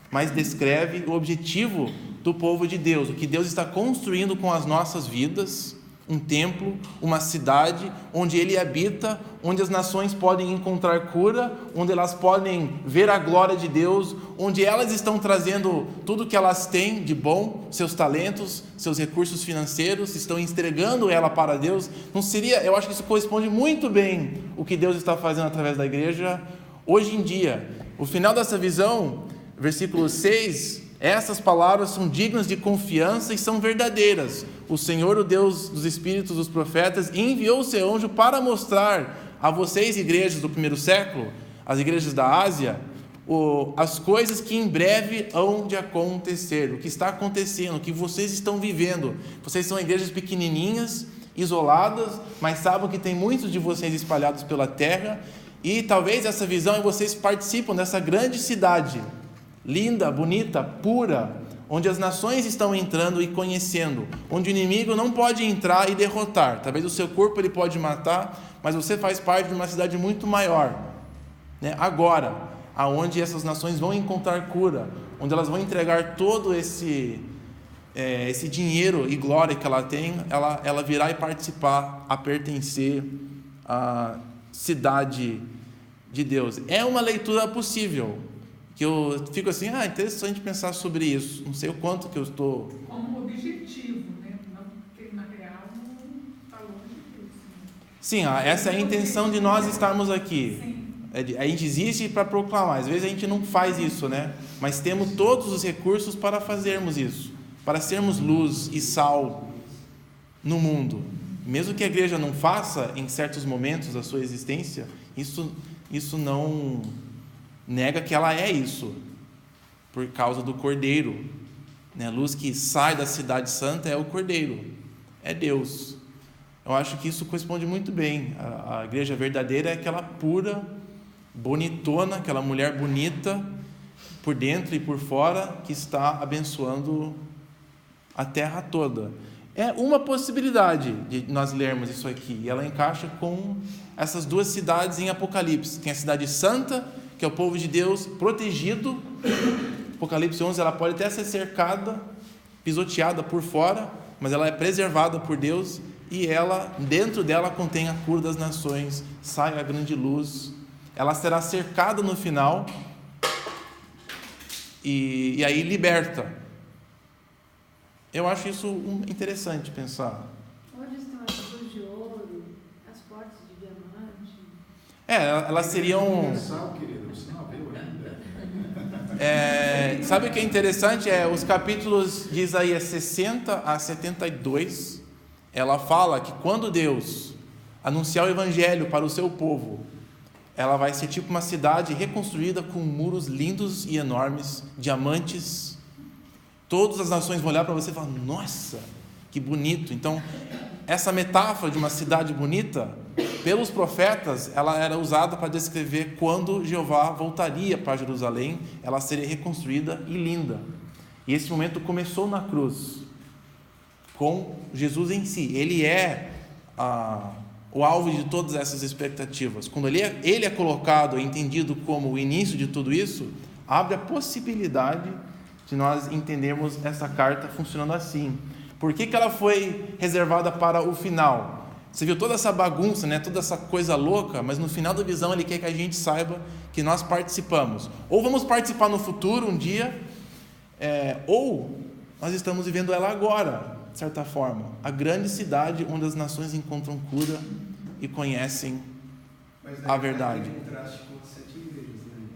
mas descreve o objetivo do povo de Deus, o que Deus está construindo com as nossas vidas, um templo, uma cidade onde Ele habita, onde as nações podem encontrar cura, onde elas podem ver a glória de Deus, onde elas estão trazendo tudo que elas têm de bom, seus talentos, seus recursos financeiros, estão entregando ela para Deus. Não seria, eu acho que isso corresponde muito bem o que Deus está fazendo através da igreja hoje em dia. O final dessa visão, versículo 6, essas palavras são dignas de confiança e são verdadeiras. O Senhor, o Deus dos Espíritos dos profetas, enviou o seu anjo para mostrar a vocês, igrejas do primeiro século, as igrejas da Ásia, as coisas que em breve hão de acontecer, o que está acontecendo, o que vocês estão vivendo. Vocês são igrejas pequenininhas, isoladas, mas sabem que tem muitos de vocês espalhados pela terra, e talvez essa visão é vocês participam dessa grande cidade, linda, bonita, pura, onde as nações estão entrando e conhecendo, onde o inimigo não pode entrar e derrotar. Talvez o seu corpo ele pode matar, mas você faz parte de uma cidade muito maior, né? Agora, aonde essas nações vão encontrar cura, onde elas vão entregar todo esse dinheiro e glória que ela tem, ela virá e participar, a pertencer à cidade de Deus. É uma leitura possível, que eu fico assim, interessante pensar sobre isso. Não sei o quanto que eu estou... Como objetivo, né? Não, porque na real não está longe disso. Sim, essa é a intenção de nós estarmos aqui. Sim. A gente existe para proclamar. Às vezes a gente não faz isso, né? Mas temos todos os recursos para fazermos isso, para sermos luz e sal no mundo, mesmo que a igreja não faça em certos momentos da sua existência, isso não nega que ela é isso, por causa do Cordeiro, né? A luz que sai da cidade santa é o Cordeiro, é Deus. Eu acho que isso corresponde muito bem. A igreja verdadeira é aquela pura, bonitona, aquela mulher bonita, por dentro e por fora, que está abençoando a terra toda. É uma possibilidade de nós lermos isso aqui, e ela encaixa com essas duas cidades em Apocalipse. Tem a cidade santa, que é o povo de Deus protegido. Apocalipse 11, ela pode até ser cercada, pisoteada por fora, mas ela é preservada por Deus, e ela, dentro dela, contém a cura das nações, sai a grande luz. Ela será cercada no final, e aí liberta. Eu acho isso interessante pensar. Onde estão as ruas de ouro, as portas de diamante? Elas seriam... sabe o que é interessante? Os capítulos de Isaías 60 a 72, ela fala que quando Deus anunciar o evangelho para o seu povo, ela vai ser tipo uma cidade reconstruída com muros lindos e enormes, diamantes. Todas as nações vão olhar para você e falar: nossa, que bonito. Então, essa metáfora de uma cidade bonita, pelos profetas, ela era usada para descrever quando Jeová voltaria para Jerusalém, ela seria reconstruída e linda. E esse momento começou na cruz, com Jesus em si. Ele é o alvo de todas essas expectativas. Quando ele é colocado e entendido como o início de tudo isso, abre a possibilidade de nós entendermos essa carta funcionando assim. Por que ela foi reservada para o final? Você viu toda essa bagunça, né? Toda essa coisa louca, mas no final da visão ele quer que a gente saiba que nós participamos. Ou vamos participar no futuro, um dia, ou nós estamos vivendo ela agora, de certa forma. A grande cidade onde as nações encontram cura e conhecem a verdade. Mas contraste com as 7 igrejas, né?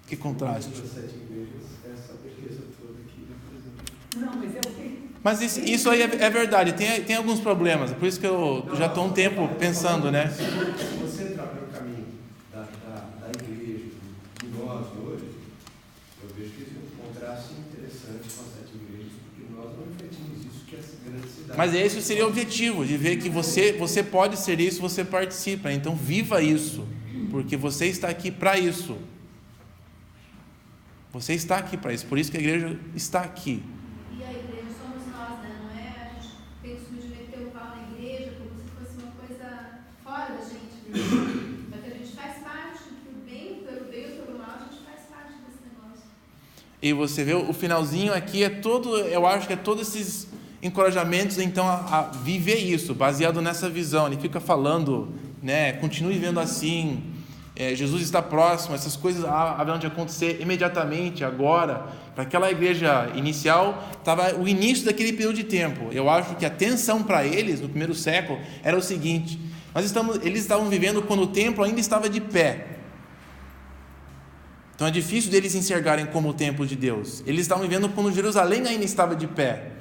Que contraste? As 7 igrejas, essa beleza toda aqui, por exemplo. Não, mas é o quê? Mas isso aí é verdade, tem alguns problemas, por isso que eu já estou um tempo pensando, né? Se você entrar pelo caminho da igreja, de nós hoje, eu vejo que isso é um contraste interessante com as 7 igrejas, porque nós não refletimos isso que é essa grande cidade. Mas esse seria o objetivo, de ver que você pode ser isso, você participa, então viva isso, porque você está aqui para isso. Você está aqui para isso, por isso que a igreja está aqui. E a igreja somos nós, né? Não é a gente tem o costume de meter o pau na igreja como se fosse uma coisa fora da gente, né? Mas que a gente faz parte, pelo bem ou pelo mal, a gente faz parte desse negócio. E você vê o finalzinho aqui, eu acho que é todos esses encorajamentos então a viver isso, baseado nessa visão. Ele fica falando, né? Continue vivendo assim. Jesus está próximo, essas coisas haverão de acontecer imediatamente, agora. Para aquela igreja inicial, estava o início daquele período de tempo. Eu acho que a tensão para eles, no primeiro século, era o seguinte: eles estavam vivendo quando o templo ainda estava de pé. Então é difícil deles enxergarem como o templo de Deus. Eles estavam vivendo quando Jerusalém ainda estava de pé.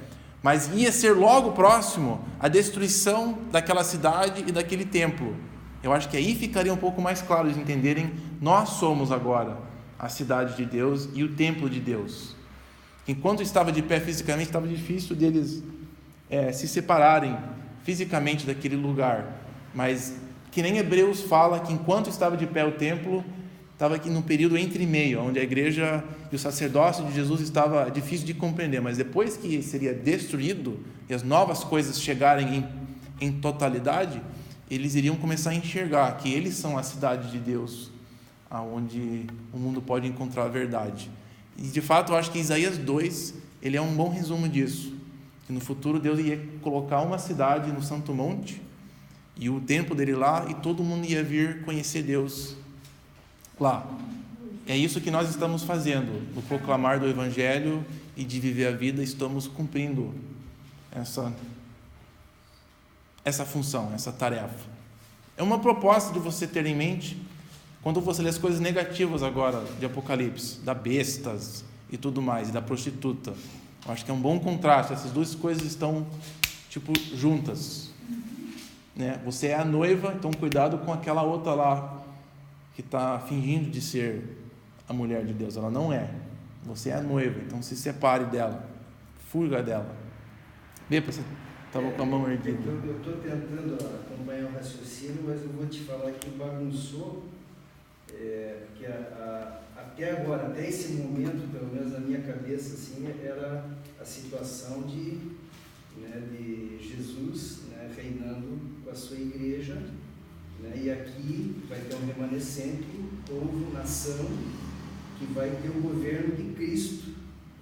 Mas ia ser logo próximo a destruição daquela cidade e daquele templo. Eu acho que aí ficaria um pouco mais claro de entenderem: nós somos agora a cidade de Deus e o templo de Deus. Enquanto estava de pé fisicamente, estava difícil deles se separarem fisicamente daquele lugar. Mas que nem Hebreus fala que enquanto estava de pé o templo, estava aqui no período entre meio, onde a igreja e o sacerdócio de Jesus estava difícil de compreender. Mas depois que seria destruído e as novas coisas chegarem em totalidade, eles iriam começar a enxergar que eles são a cidade de Deus, onde o mundo pode encontrar a verdade. E de fato eu acho que Isaías 2, ele é um bom resumo disso, que no futuro Deus ia colocar uma cidade no Santo Monte, e o templo dele lá, e todo mundo ia vir conhecer Deus lá. É isso que nós estamos fazendo, no proclamar do Evangelho e de viver a vida, estamos cumprindo essa função, essa tarefa. É uma proposta de você ter em mente, quando você lê as coisas negativas agora de Apocalipse, da bestas e tudo mais, e da prostituta. Eu acho que é um bom contraste, essas duas coisas estão tipo, juntas. Né? Você é a noiva, então cuidado com aquela outra lá que está fingindo de ser a mulher de Deus. Ela não é. Você é a noiva, então se separe dela, fuga dela. Bepa, você estava com a mão erguida. Eu estou tentando acompanhar o raciocínio, mas eu vou te falar que bagunçou, porque até agora, até esse momento, pelo menos na minha cabeça, assim, era a situação de Jesus, né, reinando com a sua igreja, né, e aqui vai ter um remanescente, povo, nação, que vai ter o governo de Cristo,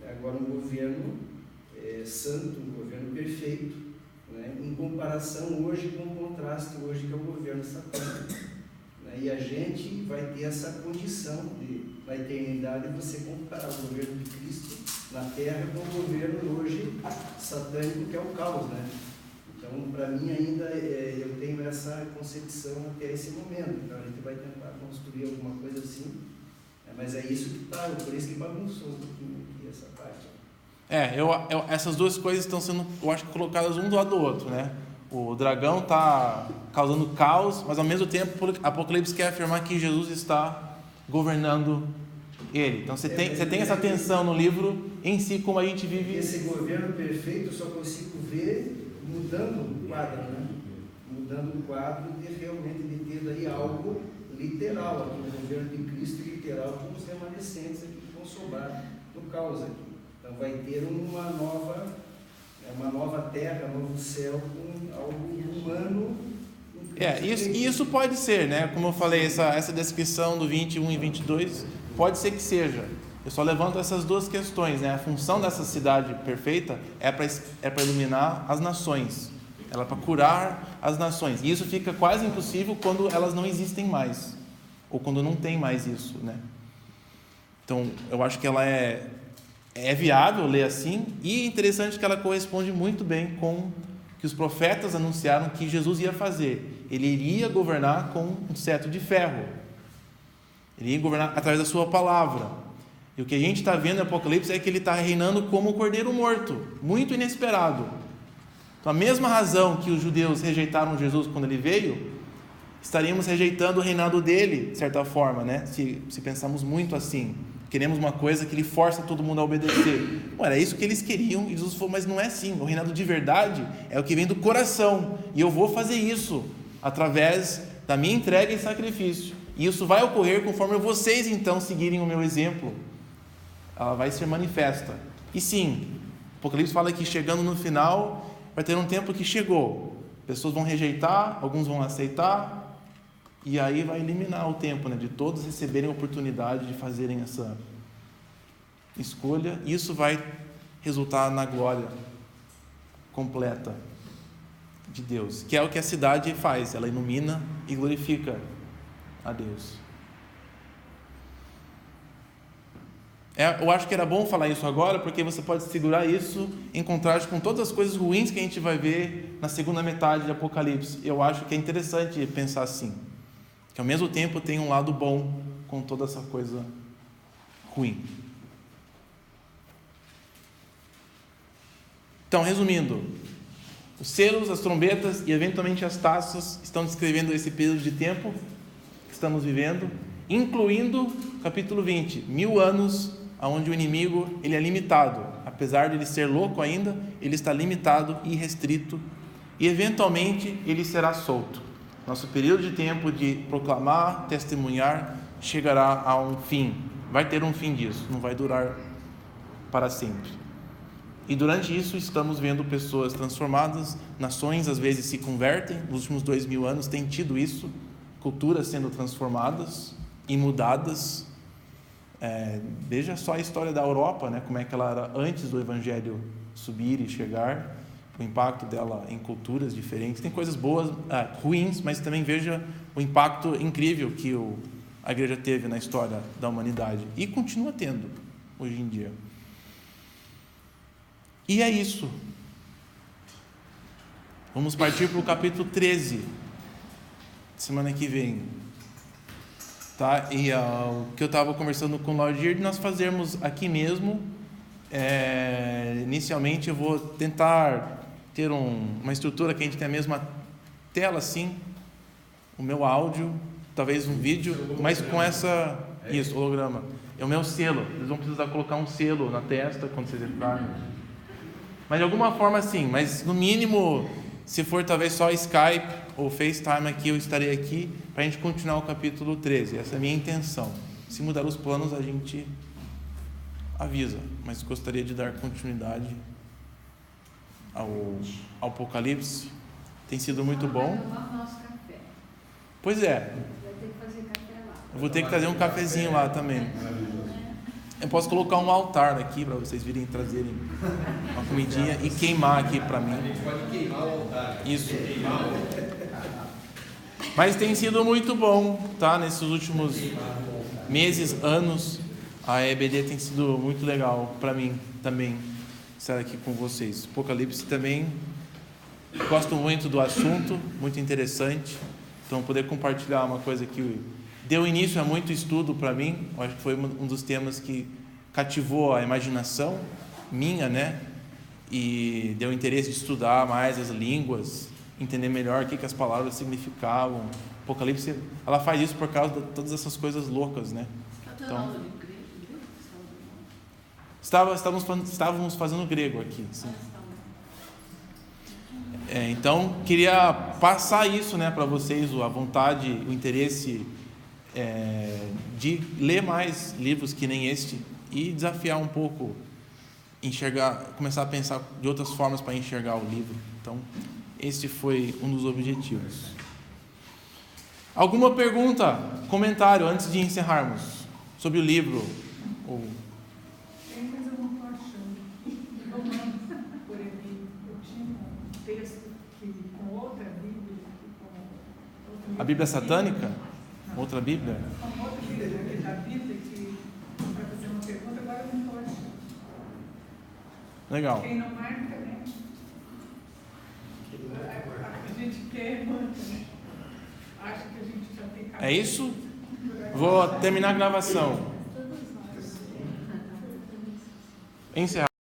né, agora um governo santo, um governo perfeito, né, em comparação hoje com o contraste hoje que é o governo satânico, né, e a gente vai ter essa condição de, na eternidade, você comparar o governo de Cristo na terra com o governo hoje satânico, que é o caos, né? Então, para mim ainda, eu tenho essa concepção até esse momento. Então, a gente vai tentar construir alguma coisa assim, mas é isso que está, por isso que bagunçou um pouquinho aqui essa parte. Essas duas coisas estão sendo, eu acho, colocadas um do lado do outro, né? O dragão está causando caos, mas ao mesmo tempo Apocalipse quer afirmar que Jesus está governando ele. Então você tem essa tensão no livro em si, como a gente vive. Esse governo perfeito eu só consigo ver mudando o quadro, né? Mudando o quadro de realmente de ter daí algo literal aqui, o governo de Cristo literal, com os remanescentes aqui que vão sobrar no caos aqui. Então vai ter uma nova terra, um novo céu, com algo humano. Isso pode ser, né? Como eu falei, essa descrição do 21 e 22, pode ser que seja. Eu só levanto essas duas questões, né? A função dessa cidade perfeita é para iluminar as nações, ela é para curar as nações. E isso fica quase impossível quando elas não existem mais, ou quando não tem mais isso, né? Então, eu acho que ela é viável ler assim, e é interessante que ela corresponde muito bem com o que os profetas anunciaram que Jesus ia fazer. Ele iria governar com um cetro de ferro. Ele ia governar através da sua palavra. E o que a gente está vendo no Apocalipse é que ele está reinando como o cordeiro morto, muito inesperado. Então, a mesma razão que os judeus rejeitaram Jesus quando ele veio, estaríamos rejeitando o reinado dele, de certa forma, né? Se pensarmos muito assim. Queremos uma coisa que ele força todo mundo a obedecer. Bom, era isso que eles queriam, e Jesus falou, mas não é assim. O reinado de verdade é o que vem do coração, e eu vou fazer isso através da minha entrega e sacrifício. E isso vai ocorrer conforme vocês, então, seguirem o meu exemplo. Ela vai ser manifesta. E sim, o Apocalipse fala que chegando no final, vai ter um tempo que chegou. Pessoas vão rejeitar, alguns vão aceitar, e aí vai eliminar o tempo, né, de todos receberem a oportunidade de fazerem essa escolha. E isso vai resultar na glória completa de Deus, que é o que a cidade faz. Ela ilumina e glorifica a Deus. Eu acho que era bom falar isso agora, porque você pode segurar isso em contraste com todas as coisas ruins que a gente vai ver na segunda metade de Apocalipse. Eu acho que é interessante pensar assim, que ao mesmo tempo tem um lado bom com toda essa coisa ruim. Então, resumindo, os selos, as trombetas e eventualmente as taças estão descrevendo esse período de tempo que estamos vivendo, incluindo capítulo 20, 1000 anos onde o inimigo ele é limitado. Apesar de ele ser louco ainda, ele está limitado e restrito, e eventualmente ele será solto. Nosso período de tempo de proclamar, testemunhar, chegará a um fim. Vai ter um fim disso, não vai durar para sempre. E durante isso estamos vendo pessoas transformadas, nações às vezes se convertem. Nos últimos 2000 anos tem tido isso, culturas sendo transformadas e mudadas. Veja só a história da Europa, né? Como é que ela era antes do Evangelho subir e chegar, o impacto dela em culturas diferentes. Tem coisas boas, ruins, mas também veja o impacto incrível que a igreja teve na história da humanidade e continua tendo hoje em dia. E é isso. Vamos partir para o capítulo 13, semana que vem. Tá? E o que eu estava conversando com o Laudir, nós fazermos aqui mesmo. Inicialmente eu vou tentar ter uma estrutura que a gente tem a mesma tela assim, o meu áudio, talvez um vídeo, mas com essa... Isso, holograma. É o meu selo. Eles vão precisar colocar um selo na testa quando vocês entrarem. Mas de alguma forma sim, mas no mínimo, se for talvez só Skype ou FaceTime aqui, eu estarei aqui para a gente continuar o capítulo 13. Essa é a minha intenção. Se mudar os planos, a gente avisa, mas gostaria de dar continuidade ao Apocalipse. Tem sido muito bom. Nosso café. Pois é. Vai ter que fazer café lá. Eu vou ter que trazer um cafezinho lá também. Eu posso colocar um altar aqui para vocês virem trazerem uma comidinha e queimar aqui para mim. A gente pode queimar o altar. Isso. Mas tem sido muito bom, tá? Nesses últimos meses, anos, a EBD tem sido muito legal para mim também estar aqui com vocês. Apocalipse também, gosto muito do assunto, muito interessante. Então, poder compartilhar uma coisa que deu início a muito estudo para mim, eu acho que foi um dos temas que cativou a imaginação minha, né? E deu interesse de estudar mais as línguas, entender melhor o que as palavras significavam. Apocalipse, ela faz isso por causa de todas essas coisas loucas, né? Então, estávamos fazendo grego aqui, sim. Então, queria passar isso, né, para vocês, a vontade, o interesse de ler mais livros que nem este e desafiar um pouco, começar a pensar de outras formas para enxergar o livro. Então, este foi um dos objetivos. Alguma pergunta, comentário antes de encerrarmos sobre o livro? Tem, mas eu não estou achando. Romano, por exemplo, eu tinha um texto que, com outra Bíblia, A Bíblia satânica? Outra Bíblia? Com outra Bíblia, da Bíblia, que para fazer uma pergunta, agora eu não estou achando. Legal. Quem não marca, né? A gente quer, manda, né? Acha que a gente já tem cabeça. É isso? Vou terminar a gravação. Encerrar.